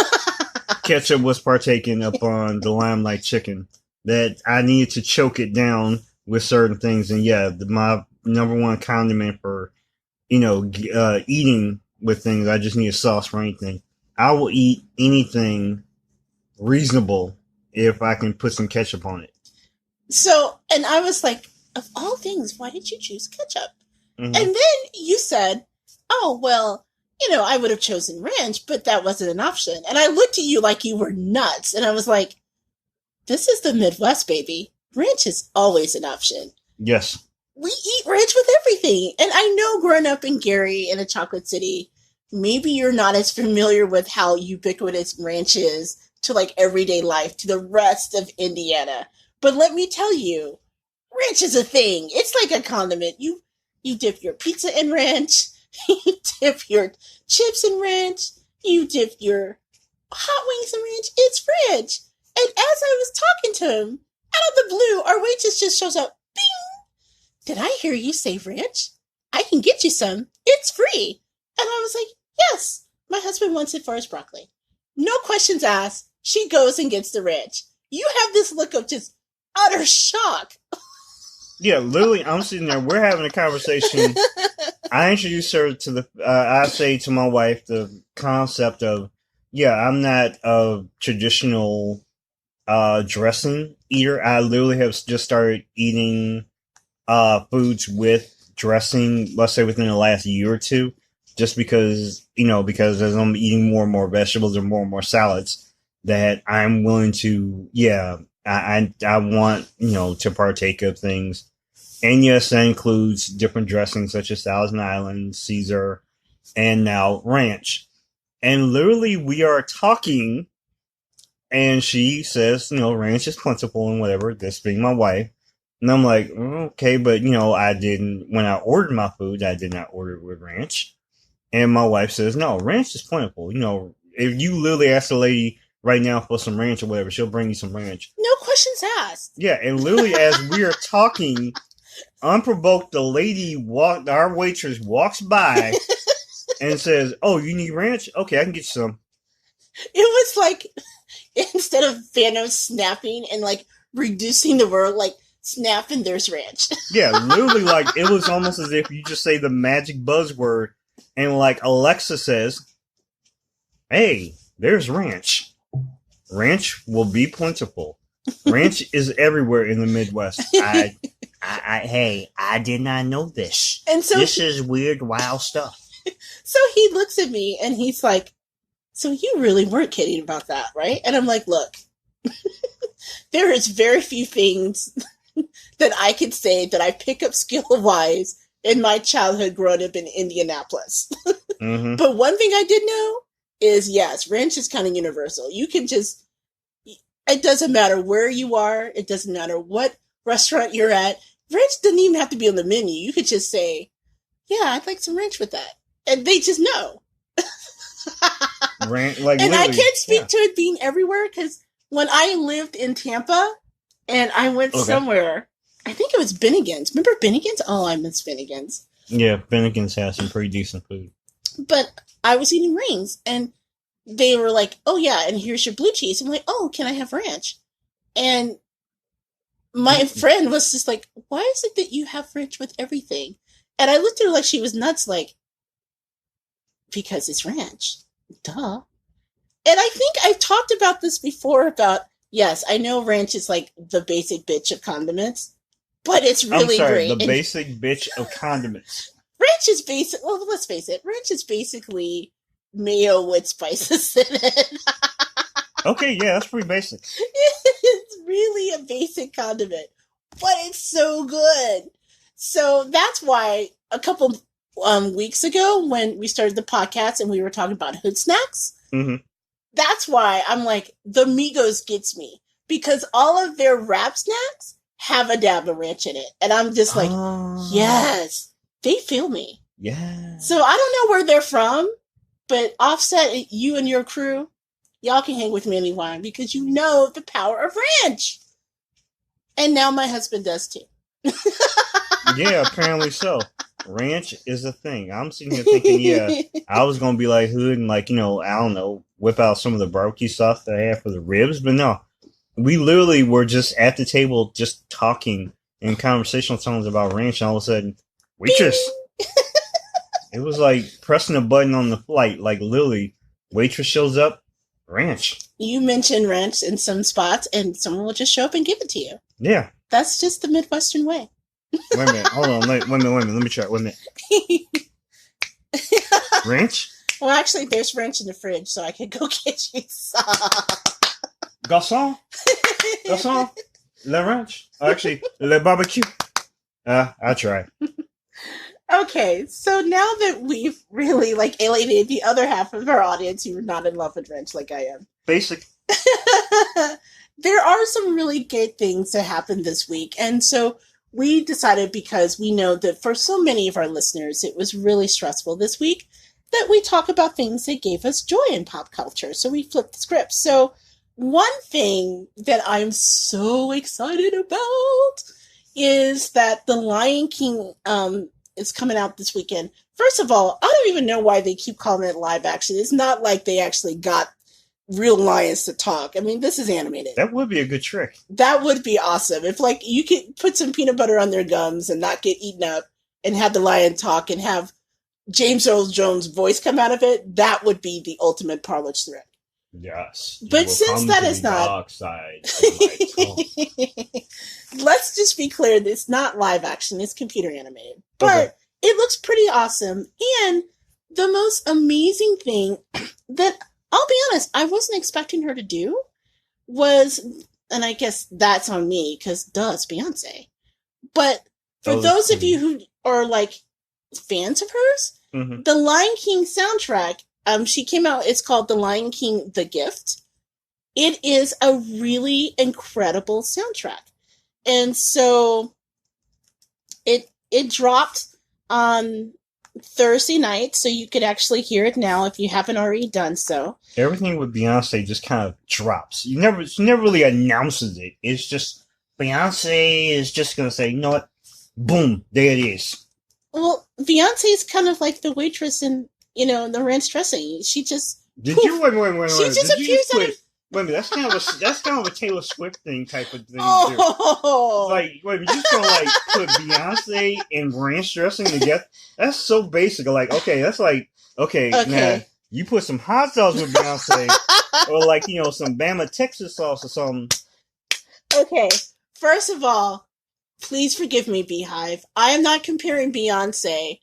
Ketchup was partaken upon the limelight chicken. That I needed to choke it down with certain things. And yeah, my number one condiment for, eating with things, I just need a sauce for anything. I will eat anything reasonable if I can put some ketchup on it. So, and I was like, of all things, why did you choose ketchup? Mm-hmm. And then you said, oh, well, I would have chosen ranch, but that wasn't an option. And I looked at you like you were nuts. And I was like, this is the Midwest, baby. Ranch is always an option. Yes. We eat ranch with everything. And I know growing up in Gary in a chocolate city, maybe you're not as familiar with how ubiquitous ranch is to like everyday life to the rest of Indiana. But let me tell you, ranch is a thing. It's like a condiment. You dip your pizza in ranch. You dip your chips in ranch. You dip your hot wings in ranch. It's ranch. And as I was talking to him, out of the blue, our waitress just shows up. Bing! Did I hear you say ranch? I can get you some. It's free. And I was like, yes. My husband wants it for his broccoli. No questions asked. She goes and gets the ranch. You have this look of just utter shock. Yeah, literally, I'm sitting there. We're having a conversation. I introduce her to I say to my wife the concept of, I'm not a traditional dressing eater. I literally have just started eating foods with dressing, let's say within the last year or two, just because as I'm eating more and more vegetables and more salads, that I'm willing to, I want, to partake of things. And yes, that includes different dressings such as Thousand Island, Caesar, and now ranch. And literally we are talking and she says, ranch is plentiful and whatever, this being my wife. And I'm like, okay, but when I ordered my food, I did not order it with ranch. And my wife says, no, ranch is plentiful. If you literally ask the lady right now for some ranch or whatever, she'll bring you some ranch. No questions asked. Yeah, and literally as we are talking, unprovoked, our waitress walks by and says, oh, you need ranch? Okay, I can get you some. It was like, instead of Thanos snapping and like reducing the world, like snap and there's ranch. Yeah, literally, like it was almost as if you just say the magic buzzword and like Alexa says, hey, there's ranch. Ranch will be plentiful. Ranch is everywhere in the Midwest. I did not know this. And so this is weird, wild stuff. So he looks at me and he's like, so you really weren't kidding about that, right? And I'm like, look, there is very few things that I could say that I pick up skill-wise in my childhood growing up in Indianapolis. Mm-hmm. But one thing I did know is, yes, ranch is kind of universal. You can just, it doesn't matter where you are. It doesn't matter what restaurant you're at. Ranch doesn't even have to be on the menu. You could just say, yeah, I'd like some ranch with that. And they just know. And I can't speak to it being everywhere because when I lived in Tampa and I went somewhere, I think it was Bennigan's. Remember Bennigan's? Oh, I miss Bennigan's. Yeah, Bennigan's has some pretty decent food. But I was eating rings and they were like, oh yeah, and here's your blue cheese. I'm like, oh, can I have ranch? And my friend was just like, why is it that you have ranch with everything? And I looked at her like she was nuts, like, because it's ranch. Duh. And I think I've talked about this before about, yes, I know ranch is like the basic bitch of condiments, but it's really great. The basic bitch of condiments. Ranch is basic. Well, let's face it. Ranch is basically mayo with spices in it. Okay, yeah, that's pretty basic. It's really a basic condiment, but it's so good. So that's why a couple weeks ago when we started the podcast and we were talking about hood snacks, that's why I'm like, the Migos gets me because all of their wrap snacks have a dab of ranch in it. And I'm just like, yes, they feel me. Yeah. So I don't know where they're from, but Offset, you and your crew, y'all can hang with me anytime because you know the power of ranch. And now my husband does too. Yeah, apparently so. Ranch is a thing. I'm sitting here thinking, I was going to be like hood and like, I don't know, whip out some of the barbecue stuff that I have for the ribs. But no, we literally were just at the table just talking in conversational tones about ranch. And all of a sudden, waitress. It was like pressing a button on the flight. Like literally, waitress shows up, ranch. You mention ranch in some spots and someone will just show up and give it to you. Yeah. That's just the Midwestern way. Wait a minute. Hold on. Wait a minute. Let me try. Wait a minute. Ranch? Well, actually, there's ranch in the fridge, so I could go get you some. Garçon? Garçon? Le ranch? Actually, le barbecue. I try. Okay, so now that we've really alienated the other half of our audience who are not in love with ranch like I am, Basic. there are some really good things that happened this week, and so we decided, because we know that for so many of our listeners it was really stressful this week, that we talk about things that gave us joy in pop culture. So we flipped the script. So one thing that I'm so excited about is that The Lion King is coming out this weekend. First of all, I don't even know why they keep calling it live action. It's not like they actually got real lions to talk. I mean, this is animated. That would be a good trick. That would be awesome. If you could put some peanut butter on their gums and not get eaten up and have the lion talk and have James Earl Jones' voice come out of it, that would be the ultimate parlor trick. Yes. But since that is not dark side of let's just be clear, it's not live action, it's computer animated. But okay. It looks pretty awesome. And the most amazing thing that, I'll be honest, I wasn't expecting her to do was, and I guess that's on me, because duh, it's Beyonce. But for those of you who are fans of hers, mm-hmm. the Lion King soundtrack, she came out, it's called The Lion King The Gift. It is a really incredible soundtrack. And so it dropped on Thursday night, so you could actually hear it now if you haven't already done so. Everything with Beyonce just kind of drops. She never really announces it. It's just Beyonce is just gonna say, you know what? Boom, there it is. Well, Beyonce is kind of like the waitress in the ranch dressing. She just wait. She just appears out of. Wait a minute, that's kind of a Taylor Swift thing type of thing. Oh, wait, you just gonna put Beyonce and ranch dressing together? That's so basic. Okay, that's okay. Now you put some hot sauce with Beyonce, or some Bama Texas sauce or something. Okay, first of all, please forgive me, Beehive. I am not comparing Beyonce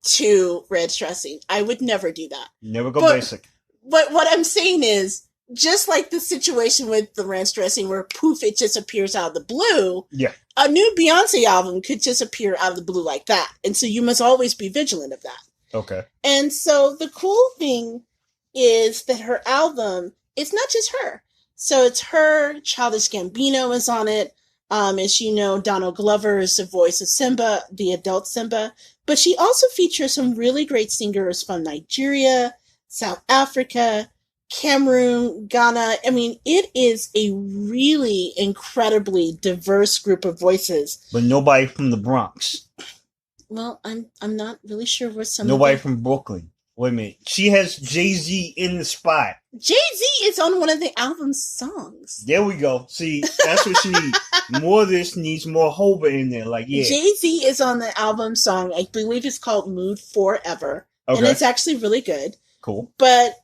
to ranch dressing. I would never do that. Never go basic. But what I'm saying is, just like the situation with the ranch dressing where poof, it just appears out of the blue. Yeah. A new Beyonce album could just appear out of the blue like that. And so you must always be vigilant of that. Okay. And so the cool thing is that her album, it's not just her. So it's her, Childish Gambino is on it. As you know, Donald Glover is the voice of Simba, the adult Simba. But she also features some really great singers from Nigeria, South Africa, Cameroon, Ghana. I mean, it is a really incredibly diverse group of voices. But nobody from the Bronx. Well, I'm not really sure where some. Nobody from Brooklyn. Wait a minute. She has Jay-Z in the spot. Jay-Z is on one of the album's songs. There we go. See, that's what she needs. More of this needs more Hobart in there. Yeah. Jay-Z is on the album song. I believe it's called Mood Forever. Okay. And it's actually really good. Cool. But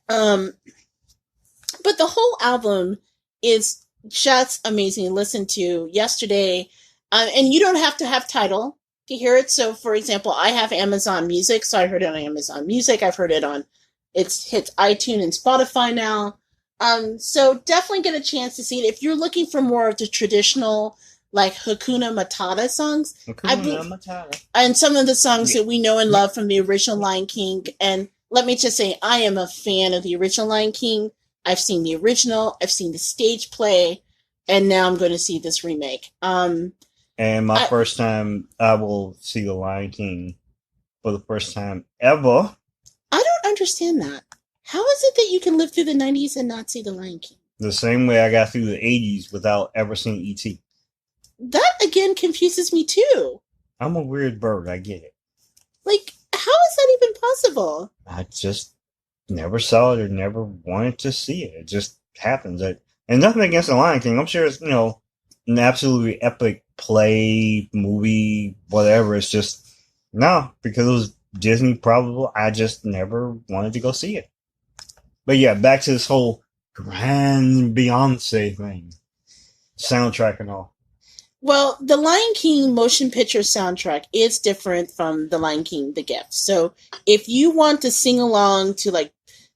the whole album is just amazing to listen to. Yesterday, and you don't have to have Tidal to hear it. So, for example, I have Amazon Music, so I heard it on Amazon Music. I've heard it on, it's hit iTunes and Spotify now. So definitely get a chance to see it. If you're looking for more of the traditional, Hakuna Matata songs, Matata. And some of the songs that we know and love from the original Lion King. And let me just say, I am a fan of the original Lion King. I've seen the original, I've seen the stage play, and now I'm going to see this remake. And my first time I will see The Lion King for the first time ever. I don't understand that. How is it that you can live through the 90s and not see The Lion King? The same way I got through the 80s without ever seeing E.T. That, again, confuses me, too. I'm a weird bird, I get it. How is that even possible? I just never saw it or never wanted to see it. It just happens. And nothing against The Lion King. I'm sure it's, an absolutely epic play, movie, whatever. It's just, no, because it was Disney probably, I just never wanted to go see it. But yeah, back to this whole grand Beyonce thing. Soundtrack and all. Well, the Lion King motion picture soundtrack is different from the Lion King The Gift. So if you want to sing along to like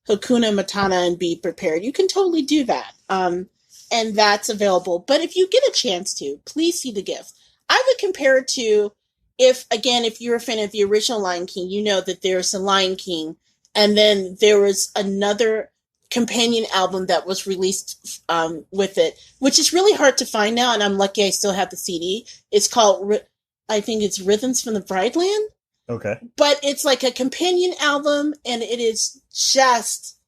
Hakuna Matata and be prepared, you can totally do that. And that's available. But if you get a chance to, please see The Gift. I would compare it to if you're a fan of the original Lion King, you know that there's a Lion King, and then there was another companion album that was released with it, which is really hard to find now, and I'm lucky I still have the CD. It's called, I think it's Rhythms from the Bride Land. Okay. But it's like a companion album, and it is just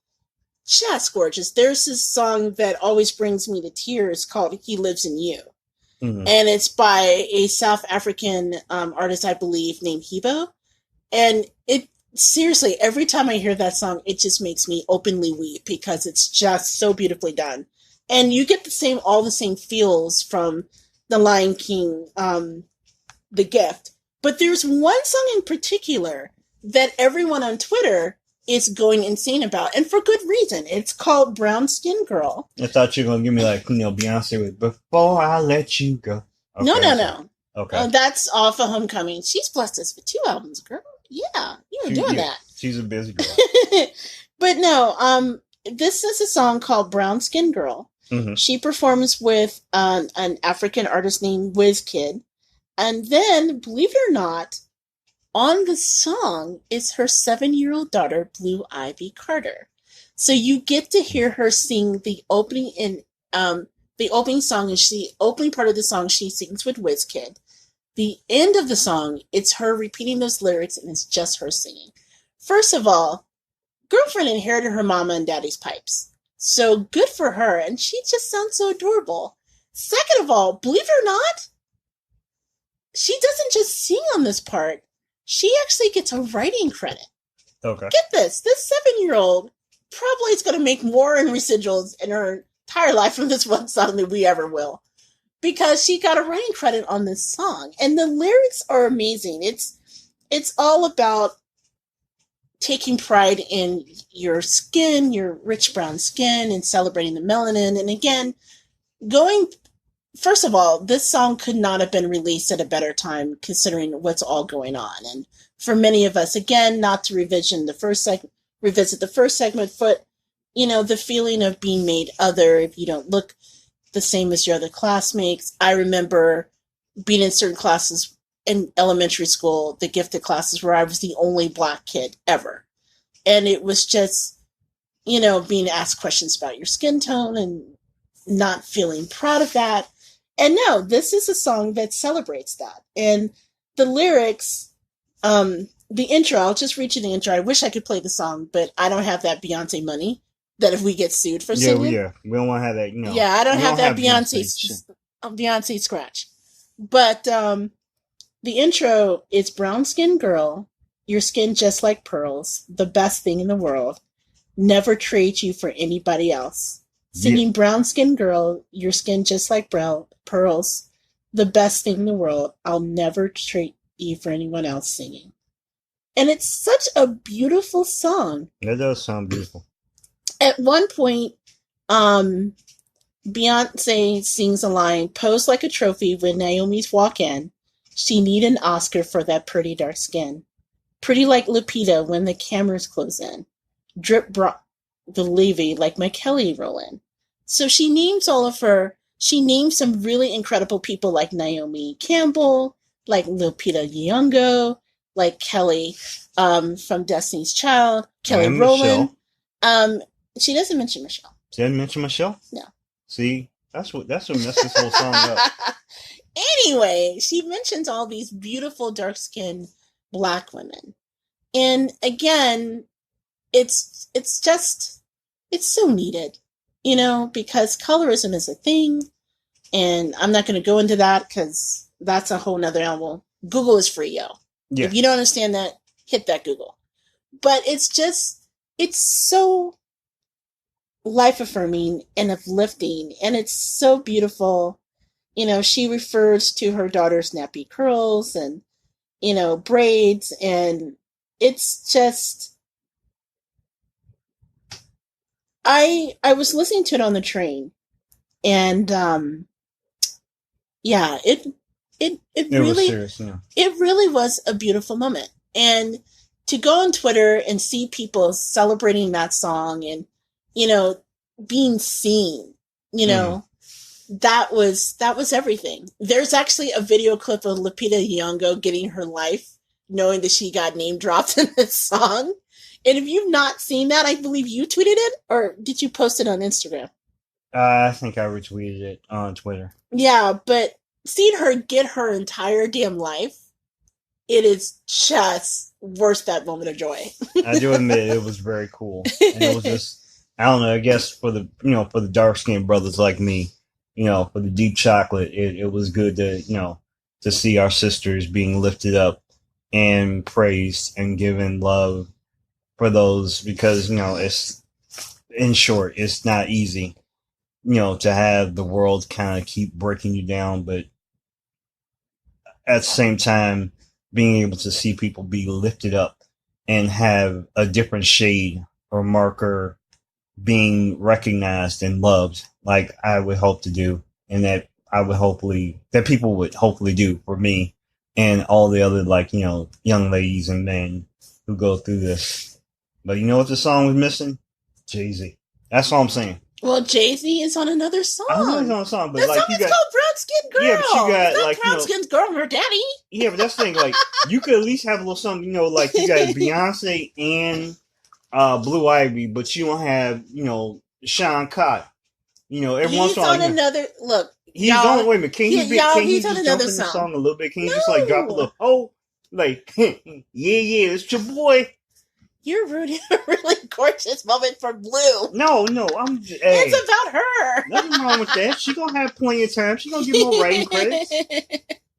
gorgeous. There's this song that always brings me to tears called He Lives in You. Mm-hmm. And it's by a South African artist, I believe, named Hebo. And it seriously, every time I hear that song, it just makes me openly weep because it's just so beautifully done. And you get all the same feels from The Lion King, The Gift. But there's one song in particular that everyone on Twitter is going insane about, and for good reason. It's called Brown Skin Girl. I thought you were going to give me like, Beyonce with Before I Let You Go. Okay, No. Okay. That's off of Homecoming. She's blessed us with 2 albums, girl. Yeah, you were doing that. She's a busy girl. But no, this is a song called Brown Skin Girl. Mm-hmm. She performs with an African artist named WizKid. And then, believe it or not, on the song is her 7-year-old daughter, Blue Ivy Carter. So you get to hear her sing the opening song, and opening part of the song she sings with WizKid. The end of the song, it's her repeating those lyrics, and it's just her singing. First of all, girlfriend inherited her mama and daddy's pipes. So good for her, and she just sounds so adorable. Second of all, believe it or not, she doesn't just sing on this part. She actually gets a writing credit. Okay. Get this 7-year-old probably is going to make more in residuals in her entire life from this one song than we ever will. Because she got a writing credit on this song. And the lyrics are amazing. It's all about taking pride in your skin, your rich brown skin, and celebrating the melanin. And again, first of all, this song could not have been released at a better time considering what's all going on. And for many of us, again, not to revisit the first segment, but, the feeling of being made other if you don't look the same as your other classmates. I remember being in certain classes in elementary school, the gifted classes, where I was the only Black kid ever. And it was just, being asked questions about your skin tone and not feeling proud of that. And no, this is a song that celebrates that. And the lyrics, the intro, I'll just read you the intro. I wish I could play the song, but I don't have that Beyonce money that if we get sued for singing. Yeah, we don't want to have that, Yeah, I don't have that Beyonce scratch. But the intro is Brown Skin Girl, your skin just like pearls, the best thing in the world, never trade you for anybody else. Singing Brown Skin Girl, your skin just like pearls, the best thing in the world, I'll never trade you for anyone else singing. And it's such a beautiful song. It does sound beautiful. At one point, Beyonce sings a line, pose like a trophy when Naomi's walk in. She need an Oscar for that pretty dark skin. Pretty like Lupita when the cameras close in. Drip Blvd like my Kelly roll in. So she names some really incredible people like Naomi Campbell, like Lupita Nyong'o, like Kelly from Destiny's Child, Kelly Rowland. She doesn't mention Michelle. She doesn't mention Michelle? No. See, that's what messed this whole song up. Anyway, she mentions all these beautiful dark-skinned Black women. And again, it's so needed, because colorism is a thing. And I'm not going to go into that because that's a whole nother animal. Google is free, yo. Yeah. If you don't understand that, hit that Google. But it's so life-affirming and uplifting, and it's so beautiful. She refers to her daughter's nappy curls and, braids, and it's just... I was listening to it on the train, and Yeah, it It was really serious, yeah. it really was a beautiful moment. And to go on Twitter and see people celebrating that song and, you know, being seen, you Mm-hmm. know, that was everything. There's actually a video clip of Lupita Nyong'o getting her life, knowing that she got name dropped in this song. And if you've not seen that, I believe you tweeted it, or did you post it on Instagram? I think I retweeted it on Twitter. Yeah, but seeing her get her entire damn life, it is just worth that moment of joy. I do admit it was very cool, and it was just, I don't know, I guess for the, for the dark skinned brothers like me, for the deep chocolate, it was good to, to see our sisters being lifted up and praised and given love for those, because it's, in short, it's not easy, to have the world kind of keep breaking you down, but at the same time, being able to see people be lifted up and have a different shade or marker being recognized and loved, like I would hope to do, and that that people would hopefully do for me and all the other, like, young ladies and men who go through this. But you know what the song was missing? Jay-Z. That's all I'm saying. Well, Jay-Z is on another song. I know he's on a song, but the like, song is called Brown Skin Girl. Yeah, but you got, it's not like, Brown Skin Girl and her daddy. Yeah, but that's the thing. Like, you could at least have a little something. Like you got Beyonce and Blue Ivy, but you don't have Sean Cott. Every once in a while, on another look. He's on. Wait a minute. Can he he's just on jump another in the song. song a little bit? Can you just like drop a little? Oh, like yeah, it's your boy. You're ruining a really gorgeous moment for Blue. No, I'm just, it's about her. Nothing wrong with that. She gonna have plenty of time. She gonna get more writing credits.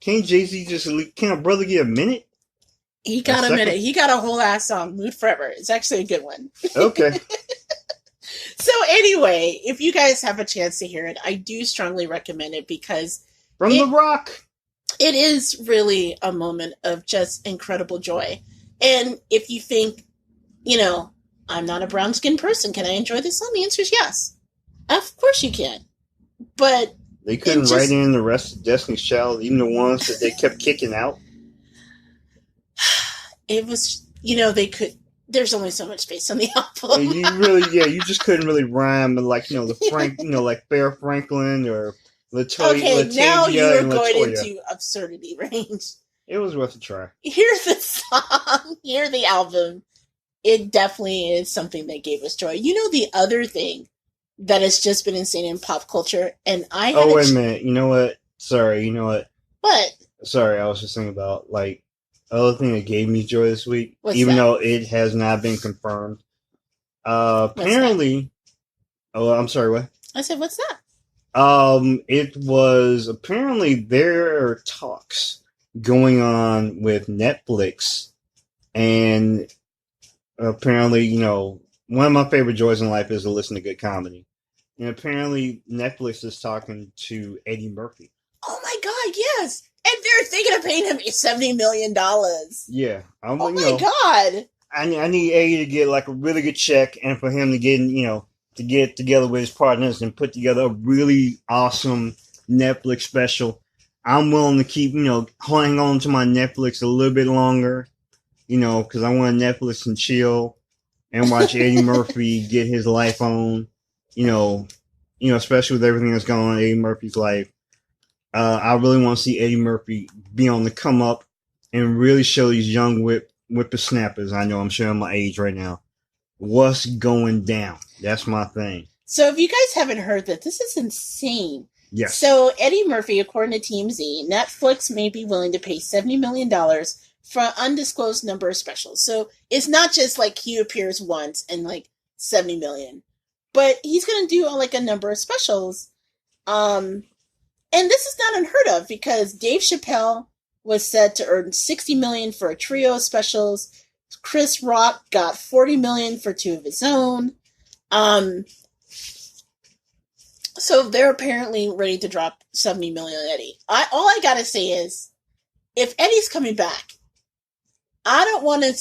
Can't Jay-Z can a brother get a minute? He got a minute. He got a whole ass song, Mood Forever. It's actually a good one. Okay. So anyway, if you guys have a chance to hear it, I do strongly recommend it because From The Rock. It is really a moment of just incredible joy. And if you think, I'm not a brown skinned person, can I enjoy this song? The answer is yes. Of course you can. But they couldn't write in the rest of Destiny's Child, even the ones that they kept kicking out. It was, they could. There's only so much space on the album. You just couldn't really rhyme, like the Frank, like Fair Franklin or Latoya. Okay, now you're going into absurdity range. It was worth a try. Hear the song, hear the album. It definitely is something that gave us joy. The other thing that has just been insane in pop culture, and I had wait a minute. You know what? Sorry, you know what? What? Sorry, I was just thinking about, like, other thing that gave me joy this week, What's though it has not been confirmed. Apparently, I'm sorry, what? I said, what's that? It was apparently there are talks going on with Netflix, and apparently, one of my favorite joys in life is to listen to good comedy. And apparently Netflix is talking to Eddie Murphy. Oh my God, yes! And they're thinking of paying him $70 million. Yeah. Oh my God! I need Eddie to get like a really good check, and for him to get, to get together with his partners and put together a really awesome Netflix special. I'm willing to keep, hang on to my Netflix a little bit longer, because I want Netflix and chill and watch Eddie Murphy get his life on, especially with everything that's going on in Eddie Murphy's life. I really want to see Eddie Murphy be on the come up and really show these young whippersnappers. I know I'm showing my age right now. What's going down? That's my thing. So if you guys haven't heard that, this is insane. Yes. So Eddie Murphy, according to TMZ, Netflix may be willing to pay $70 million for an undisclosed number of specials. So it's not just like he appears once and like 70 million, but he's going to do like a number of specials. And this is not unheard of because Dave Chappelle was said to earn 60 million for a trio of specials. Chris Rock got 40 million for two of his own. So they're apparently ready to drop 70 million on Eddie. All I gotta say is, if Eddie's coming back, I don't want to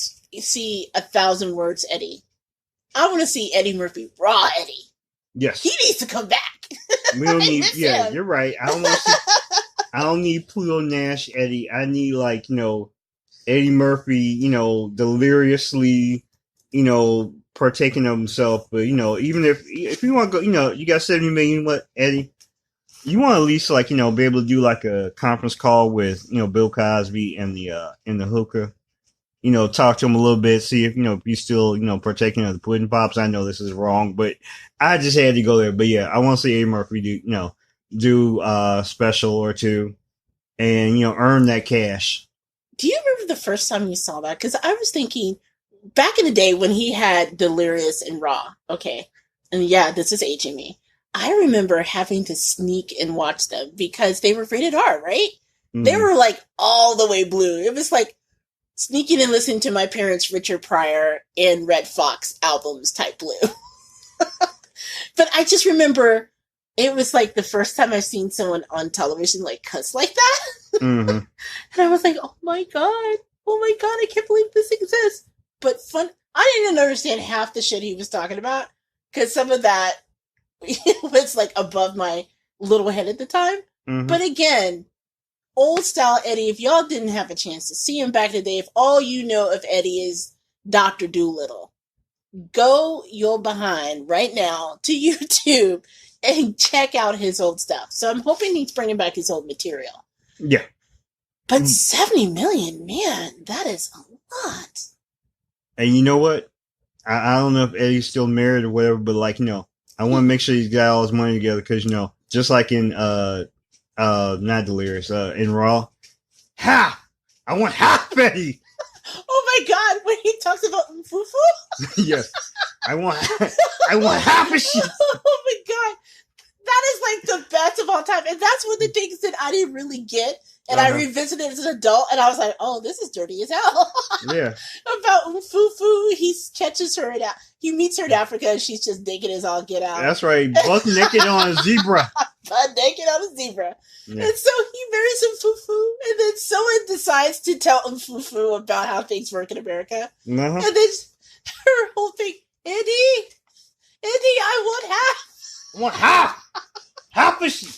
see 1,000 words Eddie. I want to see Eddie Murphy raw Eddie. Yes. He needs to come back. We don't need. Yeah, you're right. I I don't need Pluto Nash Eddie. I need like, Eddie Murphy, deliriously, partaking of himself. But even if you want to go, you got 70 million. What, Eddie? You want to at least like be able to do like a conference call with Bill Cosby and the hooker. Talk to him a little bit, see if he's still partaking of the pudding pops. I know this is wrong, but I just had to go there. But yeah, I want to see Eddie Murphy do special or two, and earn that cash. Do you remember the first time you saw that? Because I was thinking back in the day when he had Delirious and Raw. Okay, and yeah, this is aging me. I remember having to sneak and watch them because they were rated R, right? Mm-hmm. They were like all the way blue. It was like sneaking and listening to my parents' Richard Pryor and Red Fox albums type blue. But I just remember it was like the first time I've seen someone on television like cuss like that. Mm-hmm. And I was like, oh my God, I can't believe this exists. But I didn't even understand half the shit he was talking about because some of that was like above my little head at the time. Mm-hmm. But again, old style Eddie, if y'all didn't have a chance to see him back in the day, if all you know of Eddie is Dr. Dolittle, go your behind right now to YouTube and check out his old stuff. So I'm hoping he's bringing back his old material. Yeah. But 70 million, man, that is a lot. And you know what? I don't know if Eddie's still married or whatever, but like, I want to make sure he's got all his money together because, just like in, not Delirious, in Raw, I want half Eddie. Oh my God, when he talks about Fufu? Yes. I want half of shit. Oh my God. That is like the best of all time. And that's one of the things that I didn't really get. And I revisited as an adult, and I was like, "Oh, this is dirty as hell." Yeah. About Fufu, he catches her he meets her in Africa, and she's just naked as all get out. That's right, butt naked on a zebra. Butt naked on a zebra, yeah. And so he marries Fufu, and then someone decides to tell Fufu about how things work in America, and then her whole thing, Eddie, I want half. I want half of shit.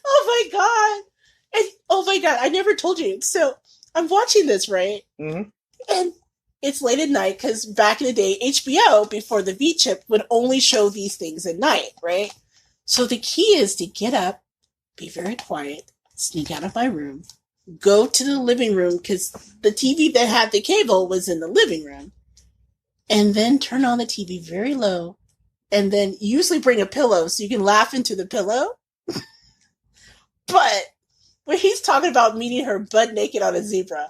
Oh my God. And, oh my God, I never told you. So I'm watching this, right? Mm-hmm. And it's late at night because back in the day, HBO, before the V-chip, would only show these things at night, right? So the key is to get up, be very quiet, sneak out of my room, go to the living room because the TV that had the cable was in the living room, and then turn on the TV very low, and then usually bring a pillow so you can laugh into the pillow. But when he's talking about meeting her butt naked on a zebra.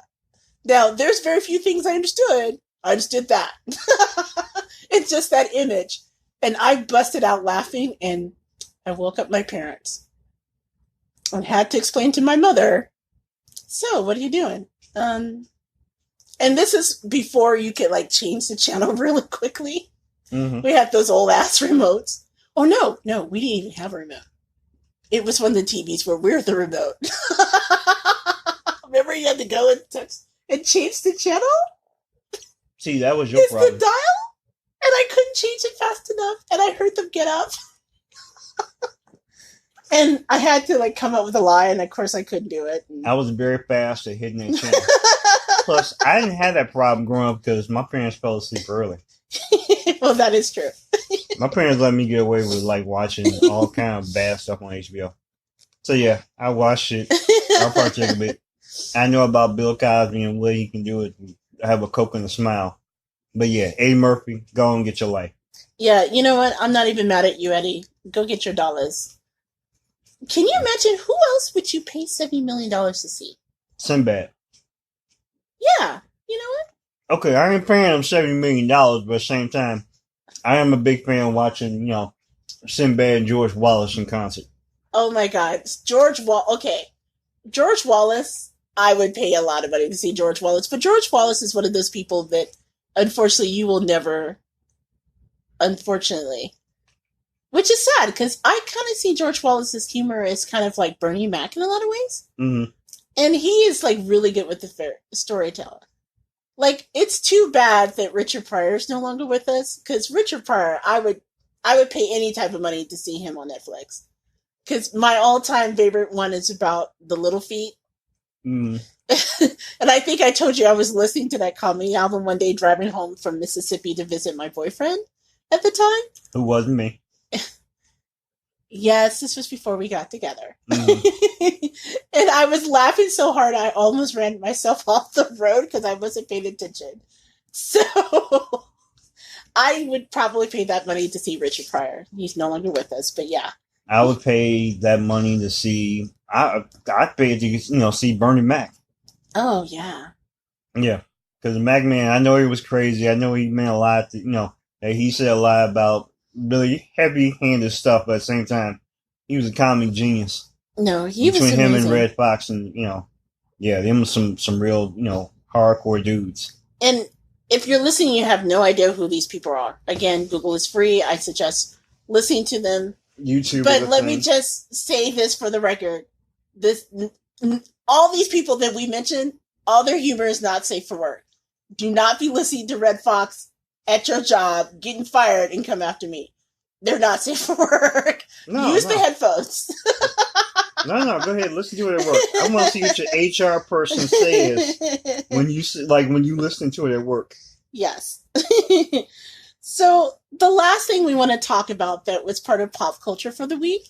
Now, there's very few things I understood. I understood that. It's just that image. And I busted out laughing, and I woke up my parents. And had to explain to my mother, so, what are you doing? And this is before you could, like, change the channel really quickly. Mm-hmm. We had those old-ass remotes. Oh, no, we didn't even have a remote. It was one of the TVs where we're the remote. Remember you had to go and touch and change the channel? See, that was your problem. The dial? And I couldn't change it fast enough. And I heard them get up. And I had to like come up with a lie. And of course I couldn't do it. I was very fast at hitting that channel. Plus, I didn't have that problem growing up because my parents fell asleep early. Well, that is true. My parents let me get away with like watching all kind of bad stuff on HBO. So yeah, I watched it. I'll partake a bit. I know about Bill Cosby and what he can do it. Have a Coke and a smile. But yeah, Eddie Murphy, go and get your life. Yeah, you know what? I'm not even mad at you, Eddie. Go get your dollars. Can you imagine who else would you pay $70 million to see? Sinbad. Yeah, you know what? Okay, I ain't paying him $70 million, but at the same time, I am a big fan of watching, Sinbad and George Wallace in concert. Oh my God. George Wallace, I would pay a lot of money to see George Wallace, but George Wallace is one of those people that, unfortunately, you will never, which is sad, because I kind of see George Wallace's humor as kind of like Bernie Mac in a lot of ways. Mm-hmm. And he is like really good with the storyteller. Like, it's too bad that Richard Pryor is no longer with us, because Richard Pryor, I would pay any type of money to see him on Netflix. Because my all-time favorite one is about the Little Feat. Mm. And I think I told you I was listening to that comedy album one day driving home from Mississippi to visit my boyfriend at the time. Who wasn't me? Yes, this was before we got together. Mm. And I was laughing so hard I almost ran myself off the road because I wasn't paying attention. So I would probably pay that money to see Richard Pryor. He's no longer with us, but yeah. I would pay that money to see. I'd pay to see Bernie Mac. Oh yeah. Yeah, because the Mac Man, I know he was crazy. I know he meant a lot. That he said a lot about really heavy-handed stuff, but at the same time, he was a comic genius. No, he was between him amazing. and Red Fox, and yeah, them was some real hardcore dudes. And if you're listening, you have no idea who these people are. Again, Google is free. I suggest listening to them. YouTube. But let me just say this for the record: all these people that we mentioned, all their humor is not safe for work. Do not be listening to Red Fox at your job, getting fired, and come after me. They're not safe for work. Use the headphones. No, go ahead. Listen to it at work. I want to see what your HR person says when you listen to it at work. Yes. So the last thing we want to talk about that was part of pop culture for the week,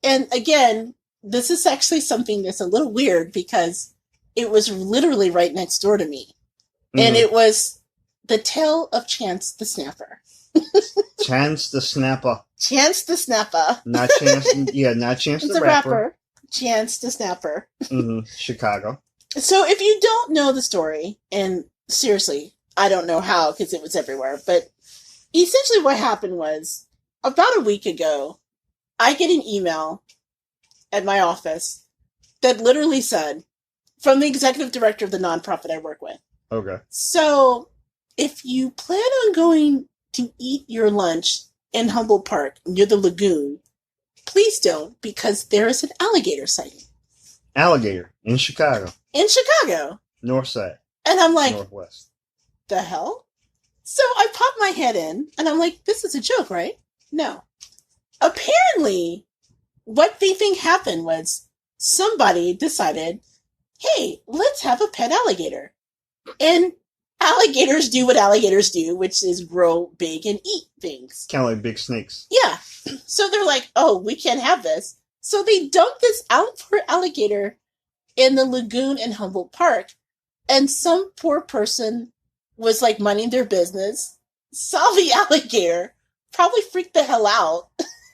and again, this is actually something that's a little weird because it was literally right next door to me, and it was the tale of Chance the Snapper. Chance the Snapper. Chance the Snapper. Not Chance. Yeah, not Chance it's the Rapper. Chance the Snapper. Chicago. So if you don't know the story, and seriously, I don't know how because it was everywhere, but essentially what happened was about a week ago, I get an email at my office that literally said, from the executive director of the nonprofit I work with. Okay. So if you plan on going to eat your lunch in Humboldt Park near the lagoon, please don't, because there is an alligator sighting. Alligator in Chicago. In Chicago. North side. And I'm like, Northwest. The hell? So I pop my head in, and I'm like, this is a joke, right? No. Apparently, what they think happened was somebody decided, hey, let's have a pet alligator. And alligators do what alligators do, which is grow big and eat things. Kind of like big snakes. Yeah. So they're like, oh, we can't have this. So they dumped this outdoor alligator in the lagoon in Humboldt Park. And some poor person was like minding their business, saw the alligator, probably freaked the hell out,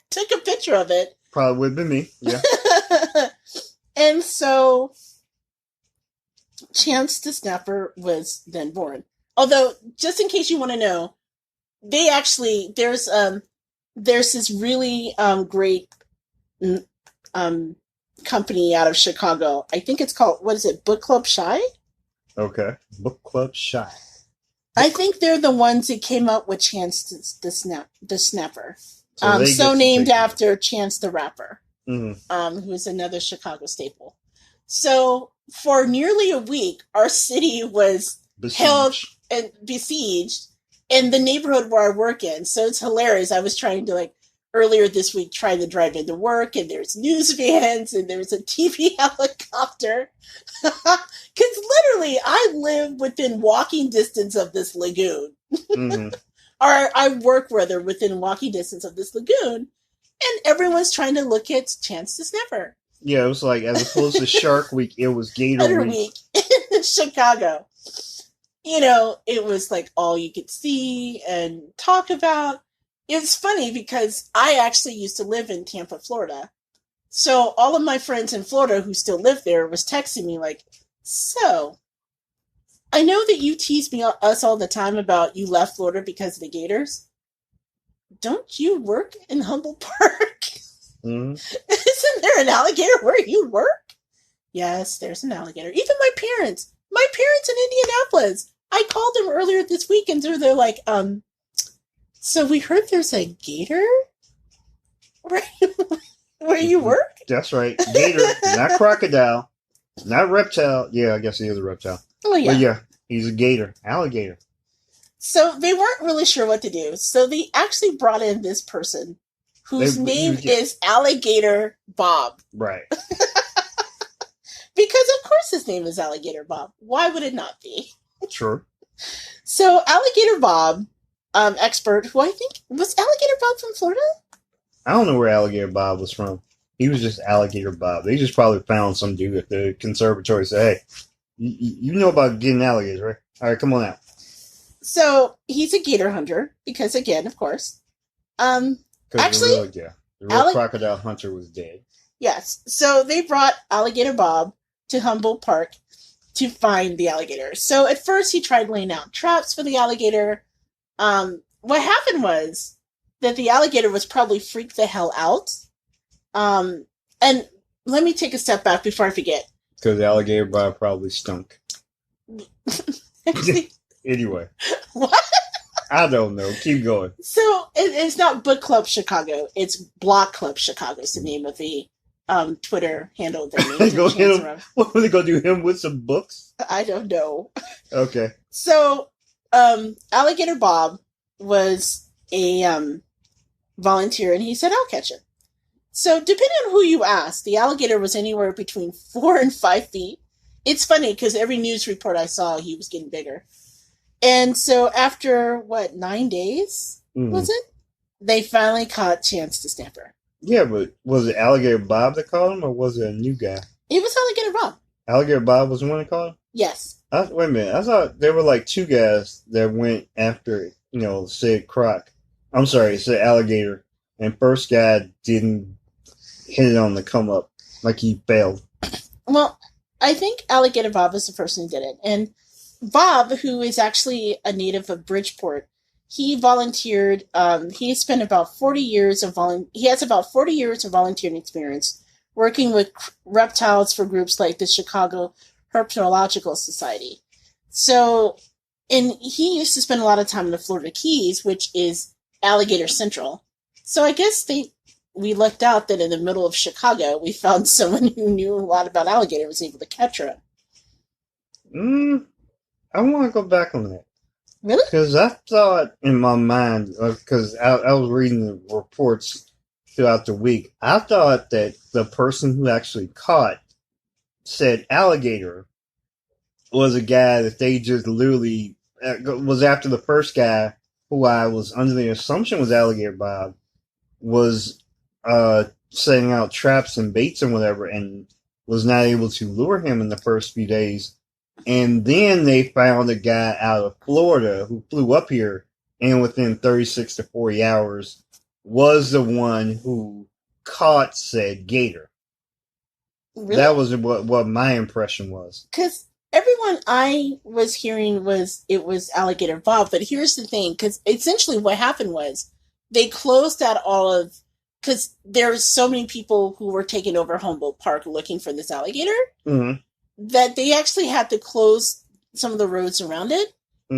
took a picture of it. Probably would have been me, yeah. And so Chance the Snapper was then born. Although, just in case you want to know, they actually, there's this really great company out of Chicago. I think it's called, what is it, Book Club Shy? Okay. Book Club Shy. I think they're the ones that came up with Chance the Snapper. So named after Chance the Rapper, who's another Chicago staple. So for nearly a week, our city was held and besieged in the neighborhood where I work in. So it's hilarious. I was trying to earlier this week, trying to drive into work, and there's news vans, and there's a TV helicopter. Because literally, I live within walking distance of this lagoon. Or I work, rather, within walking distance of this lagoon. And everyone's trying to look at Chance the Snapper. Yeah, it was like, as opposed to Shark Week, it was Gator Week. In Chicago. It was like all you could see and talk about. It's funny because I actually used to live in Tampa, Florida. So all of my friends in Florida who still live there was texting me like, so, I know that you tease us all the time about you left Florida because of the Gators. Don't you work in Humboldt Park? Isn't there an alligator where you work? Yes, there's an alligator. Even my parents in Indianapolis. I called them earlier this week and they're like, so we heard there's a gator where you work? That's right. Gator, not crocodile, not reptile. Yeah, I guess he is a reptile. Oh, yeah. But yeah, he's a gator. Alligator. So they weren't really sure what to do. So they actually brought in this person whose name is Alligator Bob. Right. Because of course his name is Alligator Bob. Why would it not be? Sure. So Alligator Bob, expert, who I think was Alligator Bob from Florida? I don't know where Alligator Bob was from. He was just Alligator Bob. They just probably found some dude at the conservatory and said, hey, you know about getting alligators, right? All right, come on out. So he's a gator hunter because, again, of course. Actually, the real crocodile hunter was dead. Yes. So they brought Alligator Bob to Humboldt Park to find the alligator. So at first he tried laying out traps for the alligator. What happened was that the alligator was probably freaked the hell out. And let me take a step back before I forget. Because the alligator Bob probably stunk. Anyway. What? I don't know. Keep going. So it's not Book Club Chicago. It's Block Club Chicago is the name of the Twitter handle. What were they going to do? Him with some books? I don't know. Okay. So Alligator Bob was a volunteer, and he said, I'll catch it. So depending on who you ask, the alligator was anywhere between 4 and 5 feet. It's funny because every news report I saw, he was getting bigger. And so after, 9 days, was it? They finally caught Chance the Snapper. Yeah, but was it Alligator Bob that caught him, or was it a new guy? It was Alligator Bob. Alligator Bob was the one that caught him? Yes. Wait a minute. I thought there were like 2 guys that went after, said said alligator. And first guy didn't hit it on the come up. Like he failed. Well, I think Alligator Bob was the person who did it. And Bob, who is actually a native of Bridgeport, he volunteered. He spent about 40 years he has about 40 years of volunteering experience working with reptiles for groups like the Chicago Herpetological Society. So, and he used to spend a lot of time in the Florida Keys, which is Alligator Central. So I guess we lucked out that in the middle of Chicago, we found someone who knew a lot about alligator and was able to capture it. I want to go back on that. Really? Because I thought in my mind, because I was reading the reports throughout the week, I thought that the person who actually caught said alligator was a guy that they just literally was after the first guy, who I was under the assumption was Alligator Bob, was setting out traps and baits and whatever, and was not able to lure him in the first few days. And then they found a guy out of Florida who flew up here, and within 36 to 40 hours was the one who caught said gator. Really? That was what my impression was. Because everyone I was hearing it was Alligator Bob, but here's the thing, because essentially what happened was they closed out because there's so many people who were taking over Humboldt Park looking for this alligator, that they actually had to close some of the roads around it.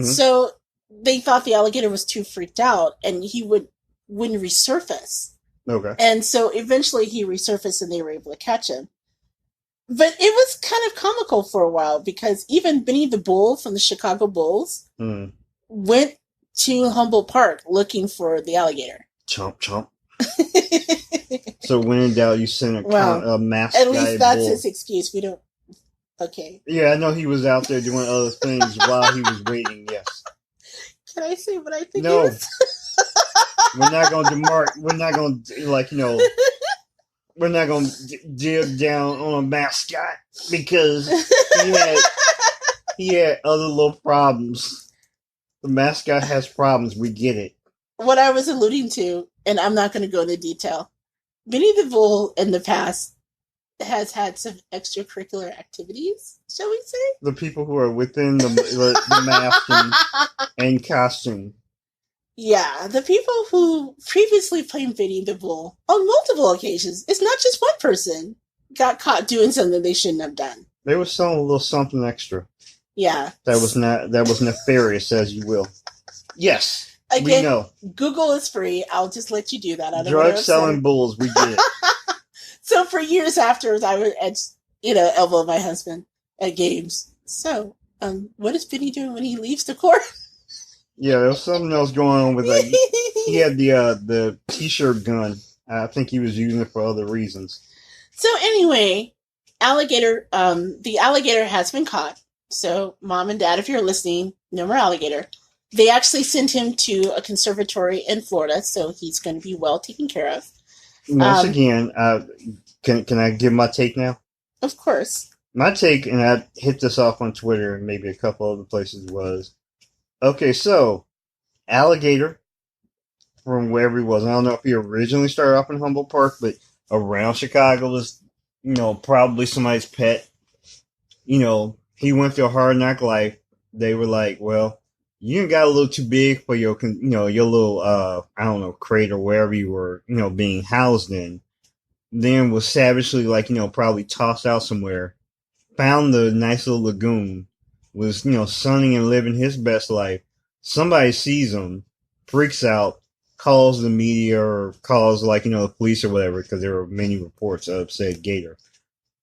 So they thought the alligator was too freaked out and he wouldn't resurface. Okay. And so eventually he resurfaced and they were able to catch him. But it was kind of comical for a while because even Benny the Bull from the Chicago Bulls went to Humboldt Park looking for the alligator. Chomp, chomp. So when in doubt, you send a masked guy. At least that's his excuse. We don't. Okay. Yeah, I know he was out there doing other things while he was waiting. Yes. Can I say what I think? No. We're not going to Mart. We're not going to We're not going to dig down on a mascot because he had other little problems. The mascot has problems. We get it. What I was alluding to, and I'm not going to go into detail, Benny the Bull in the past has had some extracurricular activities, shall we say? The people who are within the mask and costume. Yeah, the people who previously played Benny the Bull on multiple occasions, it's not just one person, got caught doing something they shouldn't have done. They were selling a little something extra. Yeah. That was nefarious, as you will. Yes. Again, we know. Google is free. I'll just let you do that. I don't Drug selling bulls, we get it. So for years afterwards, I would elbow my husband at games. So, what is Benny doing when he leaves the court? Yeah, there was something else going on with he had the t-shirt gun I think he was using it for other reasons. So anyway, the alligator has been caught. So mom and dad, if you're listening, no more alligator. They actually sent him to a conservatory in Florida, so he's going to be well taken care of. Once again, can I give my take now? Of course. My take, and I hit this off on Twitter and maybe a couple other places, was, okay, so, alligator, from wherever he was, I don't know if he originally started off in Humboldt Park, but around Chicago was, probably somebody's pet. He went through a hard knock life. They were like, well, you got a little too big for your little, I don't know, crate or wherever you were, being housed in. Then was savagely, probably tossed out somewhere. Found the nice little lagoon, was, sunning and living his best life. Somebody sees him, freaks out, calls the media or calls, the police or whatever, because there were many reports of said gator.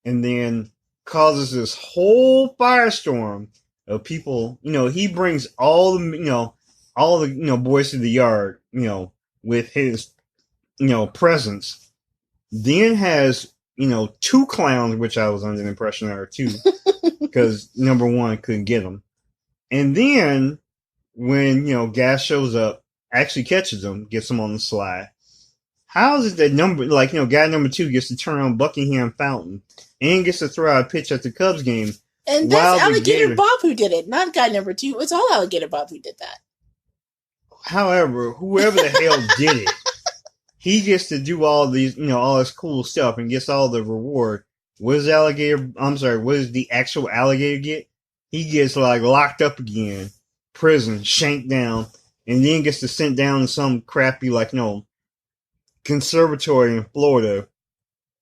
And then causes this whole firestorm of people. He brings all the boys to the yard, with his, presence. Then has, two clowns, which I was under the impression there are two, because number one couldn't get them. And then when, gas shows up, actually catches them, gets them on the slide. How is it that guy number two gets to turn on Buckingham Fountain and gets to throw out a pitch at the Cubs game? And that's Alligator Bob who did it, not guy number two. It was all Alligator Bob who did that. However, whoever the hell did it, he gets to do all these, all this cool stuff and gets all the reward. What does the actual alligator get? He gets locked up again, prison, shanked down, and then gets to sent down to some crappy conservatory in Florida,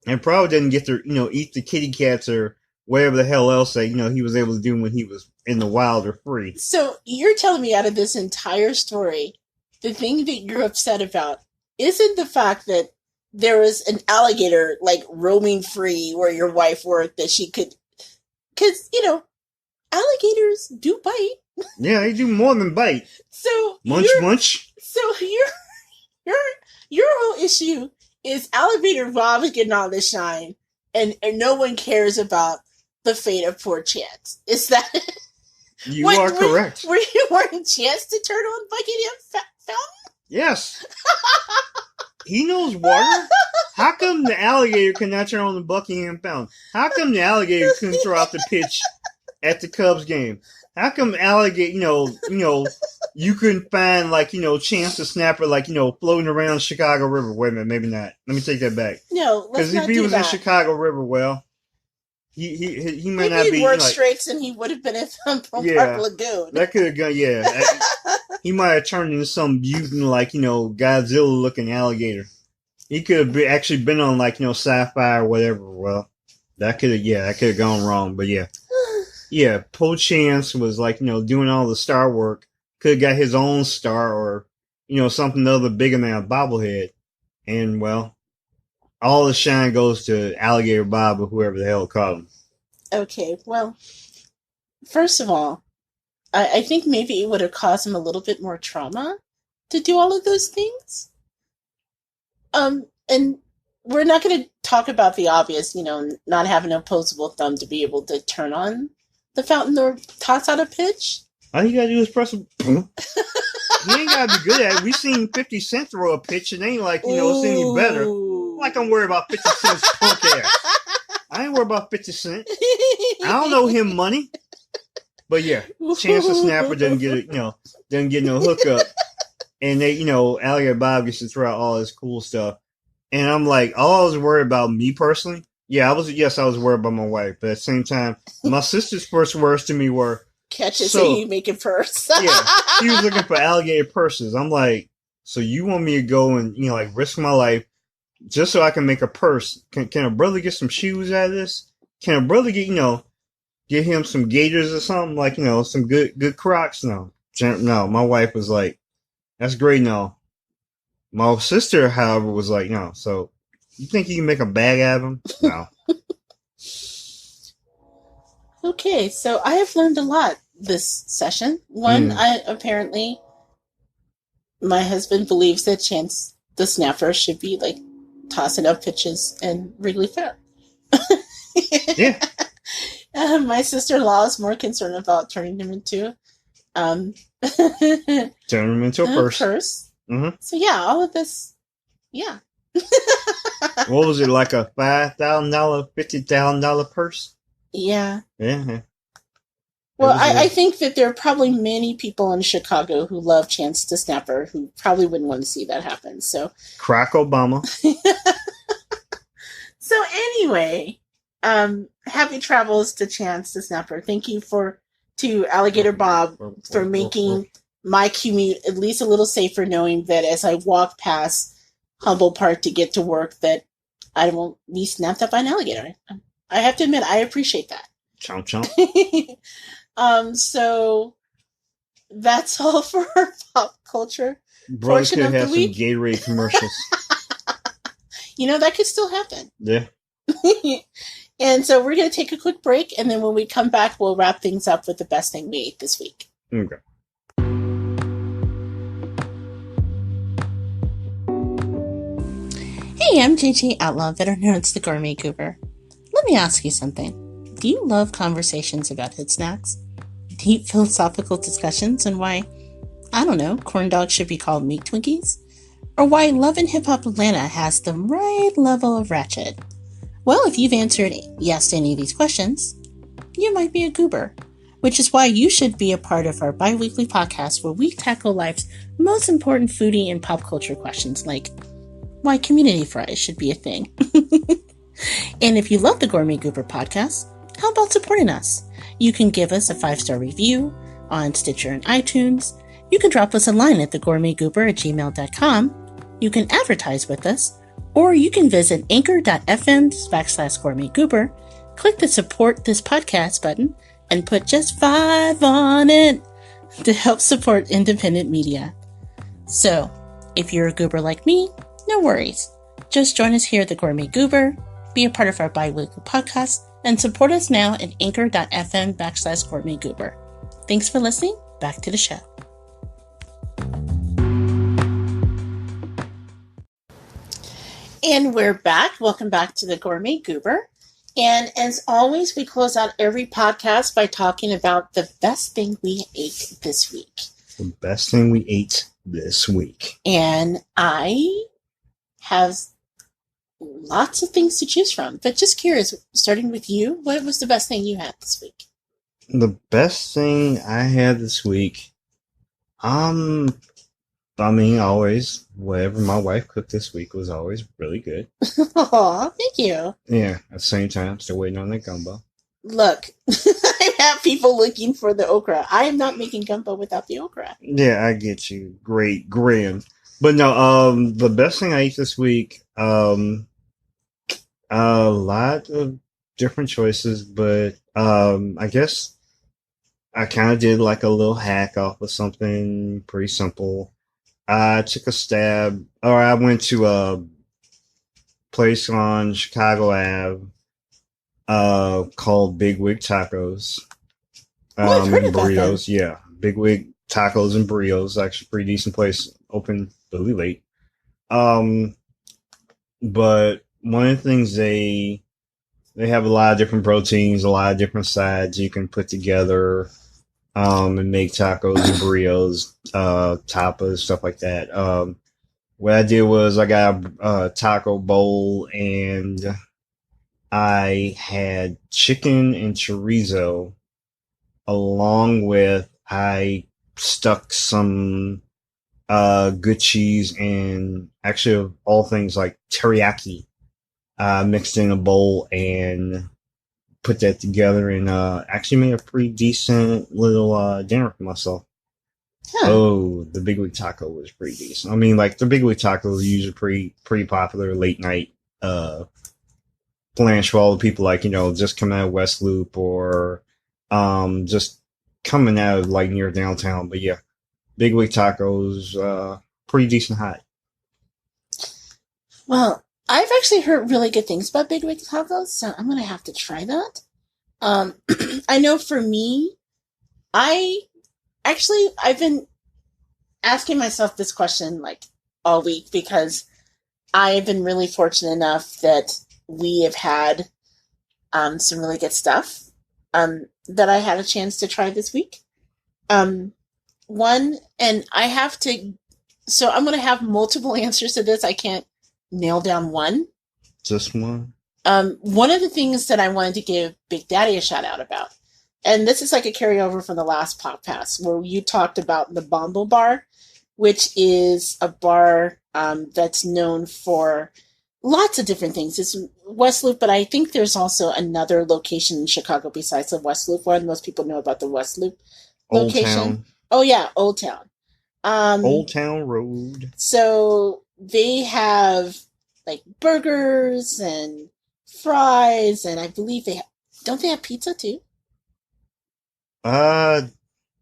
and probably didn't get to eat the kitty cats or whatever the hell else that he was able to do when he was in the wild or free. So you're telling me out of this entire story, the thing that you're upset about isn't the fact that there was an alligator roaming free where your wife worked, that she could, because alligators do bite. Yeah, they do more than bite. So munch. So your whole issue is Alligator Bob is getting all this shine, and no one cares about the fate of poor Chance. Is that you are correct? Were you wanting Chance to turn on Buckingham Fountain? Yes. He knows water. How come the alligator cannot turn on the Buckingham Fountain? How come the alligator couldn't throw out the pitch at the Cubs game? How come alligator, you couldn't find Chance the Snapper, floating around Chicago River? Wait a minute, maybe not. Let me take that back. No, let's not do that. Because if he was in Chicago River, well, he might not be. Work straights, and he would have been in Park Lagoon. That could have gone. Yeah, he might have turned into some mutant, Godzilla looking alligator. He could have actually been on Sci-Fi or whatever. Well, that could have gone wrong. But yeah. Yeah, Po Chance was doing all the star work. Could have got his own star or, something other bigger than a bobblehead. And well, all the shine goes to Alligator Bob or whoever the hell caught him. Okay, well, first of all, I think maybe it would have caused him a little bit more trauma to do all of those things. And we're not going to talk about the obvious, not having an opposable thumb to be able to turn on the fountain or toss out a pitch. All you gotta do is press a boom. You ain't gotta be good at it. We seen 50 Cent throw a pitch and ain't it's any better. I'm worried about 50 Cent's punk ass. I ain't worried about 50 Cent. I don't know him money. But yeah, Chance the Snapper doesn't get no hookup. And they, Alligator Bob gets to throw out all this cool stuff. And I'm all I was worried about me personally. Yeah, I was worried about my wife, but at the same time, my sister's first words to me were, catch it so you make it purse. Yeah, she was looking for alligator purses. I'm so you want me to go and, risk my life just so I can make a purse? Can a brother get some shoes out of this? Can a brother get him some gators or something? Some good Crocs? No. My wife was that's great, no. My sister, however, was no. So, you think you can make a bag out of them? No. Okay, so I have learned a lot this session. One, my husband believes that Chance the Snapper should be tossing up pitches in Wrigley Fair. Yeah. My sister-in-law is more concerned about turning him into Turn them into a purse. Mm-hmm. So yeah, all of this, yeah. What was it, like a $5,000, $50,000 purse? Yeah. Yeah. Well, I think that there are probably many people in Chicago who love Chance the Snapper who probably wouldn't want to see that happen. So crack Obama. So anyway, happy travels to Chance the Snapper. Thank you to Alligator Bob for making my commute at least a little safer, knowing that as I walk past Humboldt Park to get to work, that I won't be snapped up by an alligator. I have to admit, I appreciate that. Chomp chomp. So that's all for our pop culture. Brothers could have some Gatorade commercials. That could still happen. Yeah. And so we're going to take a quick break, and then when we come back, we'll wrap things up with the best thing we ate this week. Okay. Hey, I'm JJ Outlaw, better known as the Gourmet Goober. Let me ask you something. Do you love conversations about hit snacks? Deep philosophical discussions on why, I don't know, corn dogs should be called meat Twinkies? Or why Love and Hip Hop Atlanta has the right level of ratchet? Well, if you've answered yes to any of these questions, you might be a goober, which is why you should be a part of our bi-weekly podcast where we tackle life's most important foodie and pop culture questions like why community fries should be a thing. And if you love the Gourmet Goober podcast, how about supporting us? You can give us a 5-star review on Stitcher and iTunes. You can drop us a line at thegourmetgoober@gmail.com. You can advertise with us, or you can visit anchor.fm/gourmetgoober, click the support this podcast button, and put just $5 on it to help support independent media. So, if you're a goober like me, no worries. Just join us here at the Gourmet Goober, be a part of our bi-weekly podcast, and support us now at anchor.fm/gourmetgoober. Thanks for listening. Back to the show. And we're back. Welcome back to the Gourmet Goober. And as always, we close out every podcast by talking about the best thing we ate this week. The best thing we ate this week. And I have lots of things to choose from. But just curious, starting with you, what was the best thing you had this week? The best thing I had this week, always, whatever my wife cooked this week was always really good. Aw, thank you. Yeah, at the same time, still waiting on that gumbo. Look, I have people looking for the okra. I am not making gumbo without the okra. Yeah, I get you. Great, grand. But no, the best thing I ate this week, a lot of different choices, but I guess I kind of did like a little hack off of something pretty simple. I took a stab, or I went to a place on Chicago Ave called Big Wig Tacos I've heard and about burritos. that. Yeah, Big Wig Tacos and burritos. Actually, pretty decent place. Open really late. But one of the things they have a lot of different proteins, a lot of different sides you can put together. And make tacos and burritos, tapas, stuff like that. What I did was I got a taco bowl and I had chicken and chorizo along with I stuck some good cheese and actually of all things like teriyaki mixed in a bowl and put that together and actually made a pretty decent little dinner for myself. Huh. Oh, the Big Wig Taco was pretty decent. I mean, like the Big Wig Taco is usually pretty popular late night lunch for all the people like, just coming out of West Loop or just coming out of like near downtown. But yeah, Big Wig Tacos pretty decent hot. Well, I've actually heard really good things about Big Wig Tacos, so I'm going to have to try that. I know for me, I've been asking myself this question like all week because I've been really fortunate enough that we have had some really good stuff that I had a chance to try this week. Um, one, and I have to, so I'm going to have multiple answers to this. I can't nail down one. Just one? One of the things that I wanted to give Big Daddy a shout out about, and this is like a carryover from the last podcast where you talked about the Bombobar, which is a bar that's known for lots of different things. It's West Loop, but I think there's also another location in Chicago besides the West Loop one. Most people know about the West Loop location. Old Town. Oh yeah, Old Town. Old Town Road. So they have like burgers and fries, and I believe don't they have pizza too?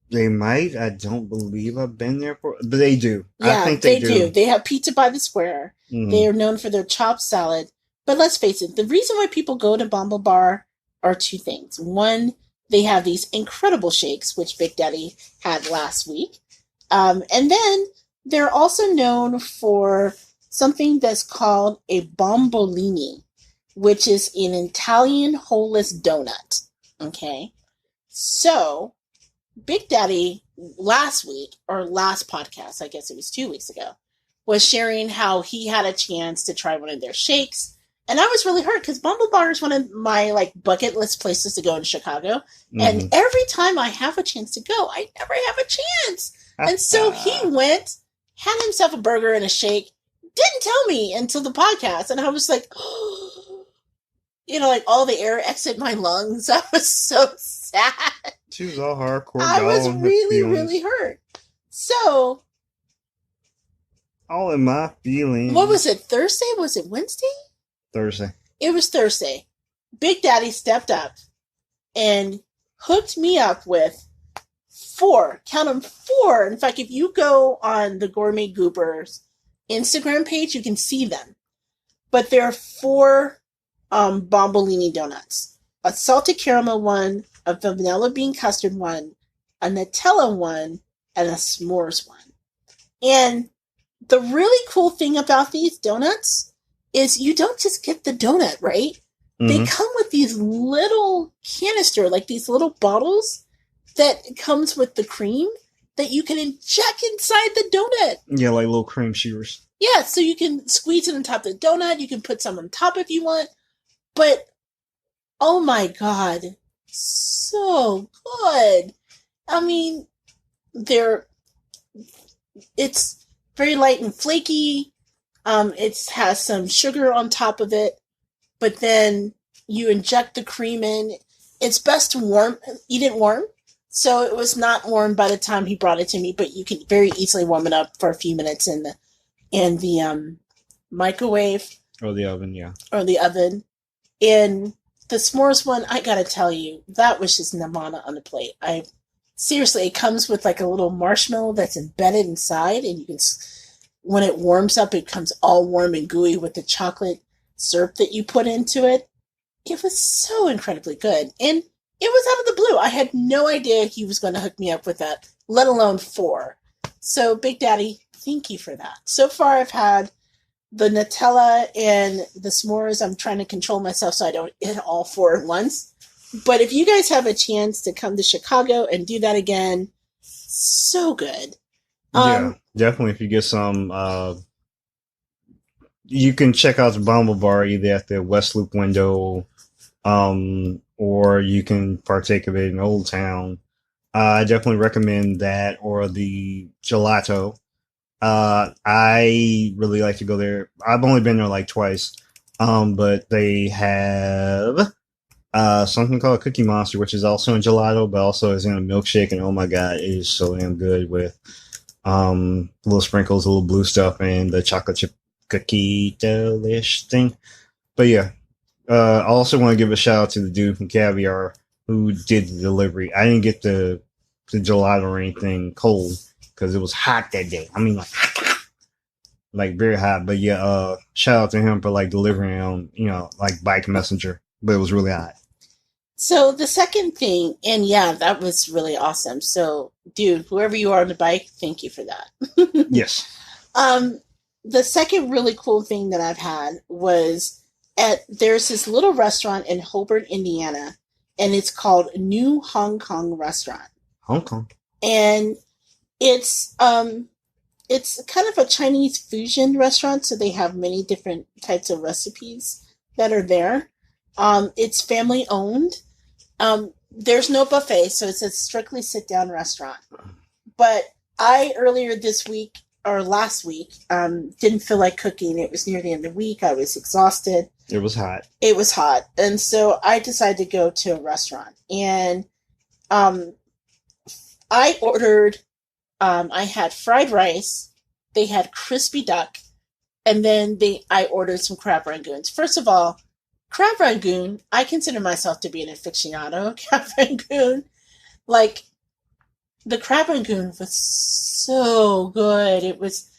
They might. I don't believe I've been there but they do. Yeah, I think they do. They have pizza by the square. Mm-hmm. They are known for their chopped salad. But let's face it, the reason why people go to Bombobar are two things. One, they have these incredible shakes, which Big Daddy had last week. And then they're also known for something that's called a bombolini, which is an Italian holeless donut. Okay? So, Big Daddy last week, or last podcast, I guess it was 2 weeks ago, was sharing how he had a chance to try one of their shakes. And I was really hurt because Bombobar is one of my like bucket list places to go in Chicago. Mm-hmm. And every time I have a chance to go, I never have a chance. And so he went, had himself a burger and a shake, didn't tell me until the podcast. And I was like, like all the air exit my lungs. I was so sad. She was all hardcore. I was really, really hurt. So. All in my feelings. What was it, Thursday? Was it Wednesday? Thursday. It was Thursday. Big Daddy stepped up and hooked me up with 4. Count them, 4. In fact, if you go on the Gourmet Goobers Instagram page, you can see them. But there are 4 bombolini donuts. A salted caramel one, a vanilla bean custard one, a Nutella one, and a s'mores one. And the really cool thing about these donuts is you don't just get the donut, right? Mm-hmm. They come with these little canister, like these little bottles that comes with the cream that you can inject inside the donut. Yeah, like little cream shears. Yeah, so you can squeeze it on top of the donut. You can put some on top if you want. But, oh my God, so good. I mean, it's very light and flaky. It has some sugar on top of it, but then you inject the cream in. It's best to eat it warm. So it was not warm by the time he brought it to me, but you can very easily warm it up for a few minutes in the microwave. Or the oven, yeah. Or the oven. And the s'mores one, I gotta tell you, that was just Nirvana on the plate. Seriously, it comes with like a little marshmallow that's embedded inside, and you can, when it warms up, it becomes all warm and gooey with the chocolate syrup that you put into it. It was so incredibly good. And it was out of the blue. I had no idea he was going to hook me up with that, let alone 4. So, Big Daddy, thank you for that. So far, I've had the Nutella and the s'mores. I'm trying to control myself so I don't eat all 4 at once. But if you guys have a chance to come to Chicago and do that again, so good. Yeah, definitely. If you get some, you can check out the Bombobar either at the West Loop window, or you can partake of it in Old Town. I definitely recommend that, or the gelato. I really like to go there. I've only been there like twice, but they have something called Cookie Monster, which is also in gelato, but also is in a milkshake, and oh my God, it is so damn good with little sprinkles, a little blue stuff, and the chocolate chip cookie delish thing. But yeah, I also want to give a shout out to the dude from Caviar who did the delivery. I didn't get the gelato or anything cold because it was hot that day. I mean, like very hot. But yeah, shout out to him for like delivering on, like bike messenger. But it was really hot. So the second thing, and yeah, that was really awesome. So, dude, whoever you are on the bike, thank you for that. Yes. the second really cool thing that I've had was there's this little restaurant in Hobart, Indiana, and it's called New Hong Kong Restaurant. Hong Kong. And it's kind of a Chinese fusion restaurant, so they have many different types of recipes that are there. It's family owned. There's no buffet, so it's a strictly sit down restaurant. But I earlier this week or last week didn't feel like cooking. It was near the end of the week. I was exhausted. It was hot. It was hot, and so I decided to go to a restaurant. And I ordered. I had fried rice. They had crispy duck, and then I ordered some crab rangoons. First of all, crab rangoon. I consider myself to be an aficionado of crab rangoon. Like, the crab rangoon was so good. It was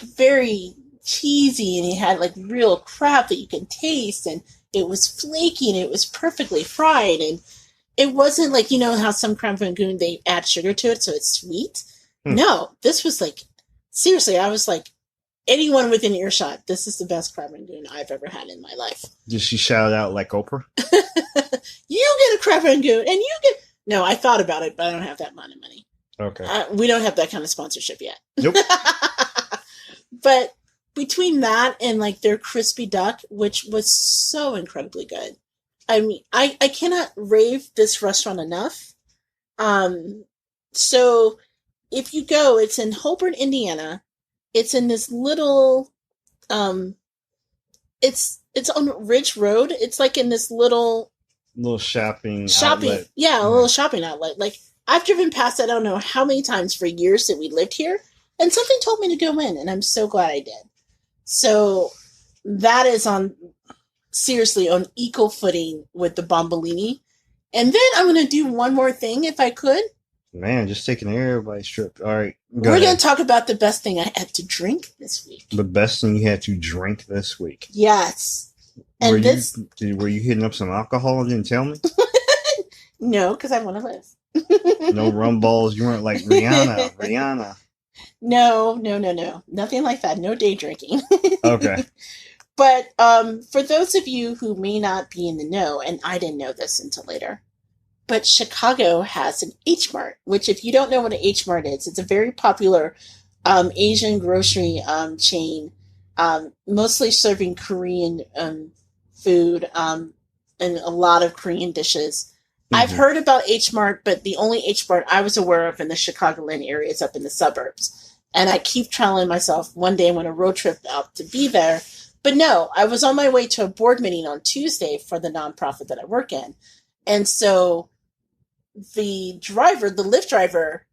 very cheesy, and it had like real crab that you can taste, and it was flaky, and it was perfectly fried, and it wasn't like, you know how some crab rangoon they add sugar to it so it's sweet. No, this was like, seriously, I was like, anyone within earshot, this is the best crab rangoon I've ever had in my life. Did she shout out like Oprah? You get a crab rangoon, and you get... No, I thought about it, but I don't have that amount of money. Okay. We don't have that kind of sponsorship yet. Nope. But between that and like their crispy duck, which was so incredibly good. I mean, I cannot rave this restaurant enough. So if you go, it's in Hobart, Indiana. It's in this little, it's on Ridge Road. It's like in this little shopping outlet. Yeah, a little shopping outlet. Like, I've driven past it, I don't know how many times for years that we lived here, and something told me to go in, and I'm so glad I did. So that is seriously on equal footing with the Bombolini. And then I'm going to do one more thing if I could. Man, just taking everybody's trip. All right. We're going to talk about the best thing I had to drink this week. The best thing you had to drink this week. Yes. And were you hitting up some alcohol and didn't tell me? No, because I want to live. No rum balls. You weren't like Rihanna. No. Nothing like that. No day drinking. Okay. But for those of you who may not be in the know, and I didn't know this until later, but Chicago has an H Mart, which if you don't know what an H Mart is, it's a very popular Asian grocery chain, mostly serving Korean food and a lot of Korean dishes. Mm-hmm. I've heard about H Mart, but the only H Mart I was aware of in the Chicagoland area is up in the suburbs. And I keep telling myself one day I'm on a road trip out to be there. But no, I was on my way to a board meeting on Tuesday for the nonprofit that I work in. And so the Lyft driver,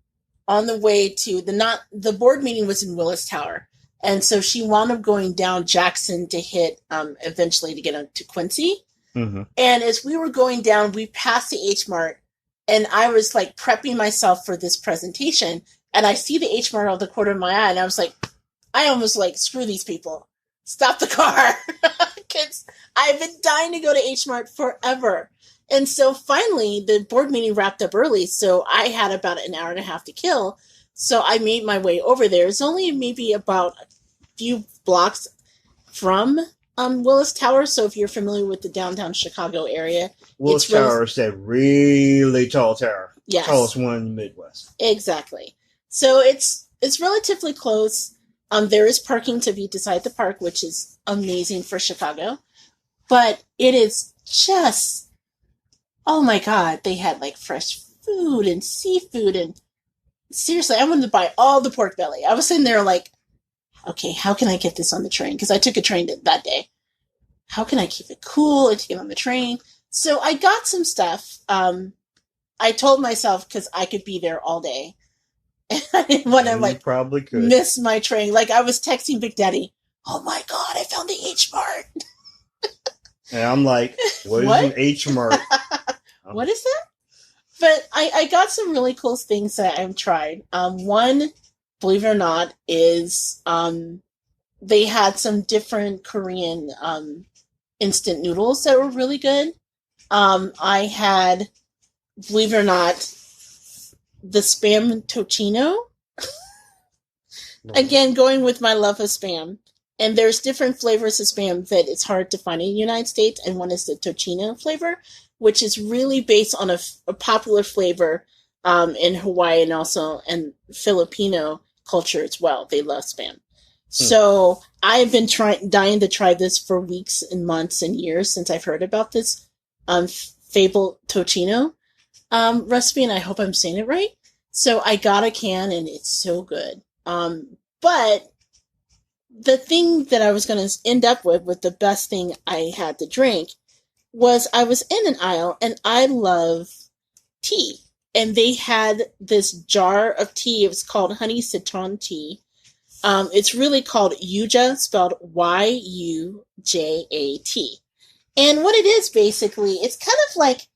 on the way to the board meeting was in Willis Tower. And so she wound up going down Jackson to hit, eventually to get on to Quincy. Mm-hmm. And as we were going down, we passed the H Mart, and I was like prepping myself for this presentation. And I see the H Mart out the corner of my eye, and I was like, I almost like, screw these people. Stop the car. Because I've been dying to go to H Mart forever. And so finally, the board meeting wrapped up early, so I had about an hour and a half to kill. So I made my way over there. It's only maybe about a few blocks from Willis Tower. So if you're familiar with the downtown Chicago area, Willis Tower is that really tall tower. Yes. Tallest one in the Midwest. Exactly. So it's relatively close. There is parking if you decide to park, which is amazing for Chicago. But it is just, oh my God, they had like fresh food and seafood. And seriously, I wanted to buy all the pork belly. I was sitting there like, okay, how can I get this on the train? Because I took a train that day. How can I keep it cool and take it on the train? So I got some stuff. I told myself, because I could be there all day. And I didn't want to like probably could miss my train. Like I was texting Big Daddy, oh my God, I found the H Mart. And I'm like, what is an H Mart? What is that? But I got some really cool things that I've tried. One, believe it or not, is they had some different Korean instant noodles that were really good. I had, believe it or not, the Spam Tocino. Again, going with my love of Spam. And there's different flavors of Spam that it's hard to find in the United States, and one is the tocino flavor, which is really based on a popular flavor in Hawaii and also in Filipino culture as well. They love Spam. So I've been dying to try this for weeks and months and years since I've heard about this Fable Tocino recipe, and I hope I'm saying it right. So I got a can, and it's so good. But the thing that I was going to end up with the best thing I had to drink, was I was in an aisle, and I love tea. And they had this jar of tea. It was called honey citron tea. It's really called Yuja, spelled Yujat. And what it is basically, it's kind of like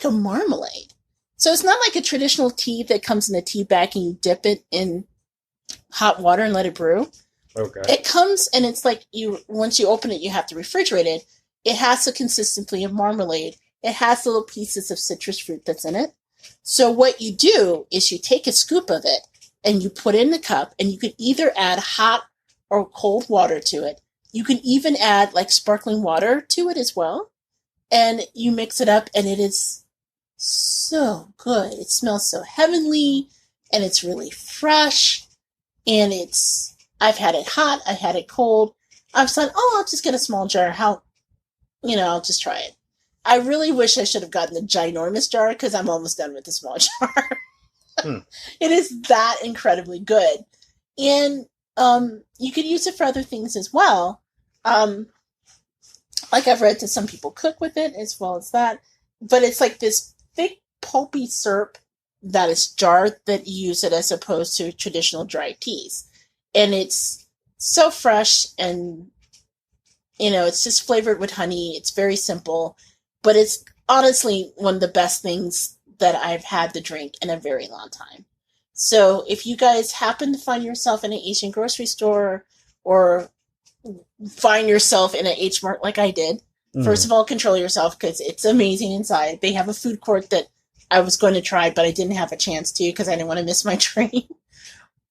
a marmalade. So it's not like a traditional tea that comes in a tea bag and you dip it in hot water and let it brew. Okay. It comes and it's like once you open it, you have to refrigerate it. It has the consistency of marmalade. It has little pieces of citrus fruit that's in it. So what you do is you take a scoop of it and you put it in the cup, and you can either add hot or cold water to it. You can even add like sparkling water to it as well. And you mix it up, and it is so good. It smells so heavenly, and it's really fresh. And I've had it hot, I had it cold. I've said, I'll just get a small jar. I'll just try it. I really wish I should have gotten the ginormous jar, because I'm almost done with the small jar. It is that incredibly good. And you could use it for other things as well. Like I've read that some people cook with it as well as that. But it's like this thick, pulpy syrup that is jarred that you use it as opposed to traditional dry teas. And it's so fresh, and, it's just flavored with honey. It's very simple. But it's honestly one of the best things that I've had to drink in a very long time. So if you guys happen to find yourself in an Asian grocery store, or find yourself in an H Mart like I did, first of all, control yourself, because it's amazing inside. They have a food court that I was going to try, but I didn't have a chance to because I didn't want to miss my train.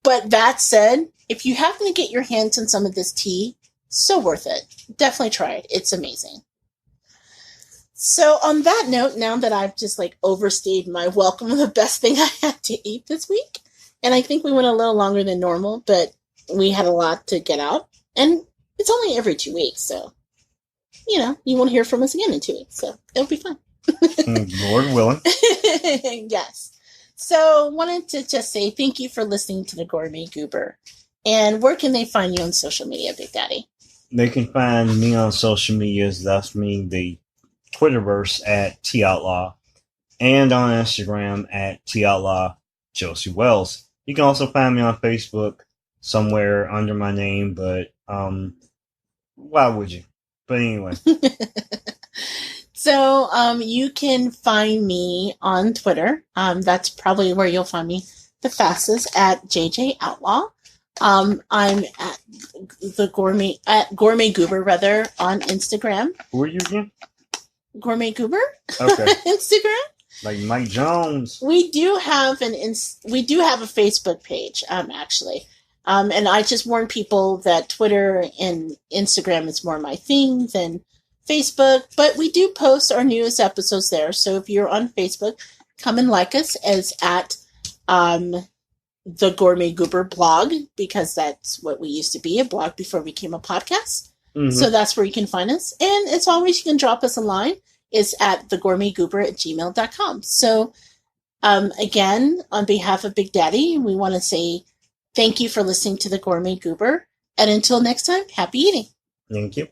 But that said, if you happen to get your hands on some of this tea, so worth it. Definitely try it. It's amazing. So on that note, now that I've just overstayed my welcome of the best thing I had to eat this week, and I think we went a little longer than normal, but we had a lot to get out, and it's only every 2 weeks, so, you won't hear from us again in 2 weeks, so it'll be fun. Lord willing. Yes. So wanted to just say thank you for listening to the Gourmet Goober. And where can they find you on social media, Big Daddy? They can find me on social medias. That's me, the Twitterverse at TOutlaw, and on Instagram at TOutlaw Josie Wells. You can also find me on Facebook somewhere under my name, but why would you? But anyway. So you can find me on Twitter. That's probably where you'll find me the fastest, at JJ Outlaw. I'm at Gourmet Goober rather on Instagram. Who are you again? Gourmet Goober. Okay. Instagram. Like Mike Jones. We do have a Facebook page, actually. And I just warn people that Twitter and Instagram is more my thing than Facebook, but we do post our newest episodes there. So if you're on Facebook, come and like us as at the Gourmet Goober blog, because that's what we used to be, a blog before we became a podcast. Mm-hmm. So that's where you can find us. And as always, you can drop us a line. It's at thegourmetgoober@gmail.com. So again, on behalf of Big Daddy, we want to say thank you for listening to the Gourmet Goober. And until next time, happy eating. Thank you.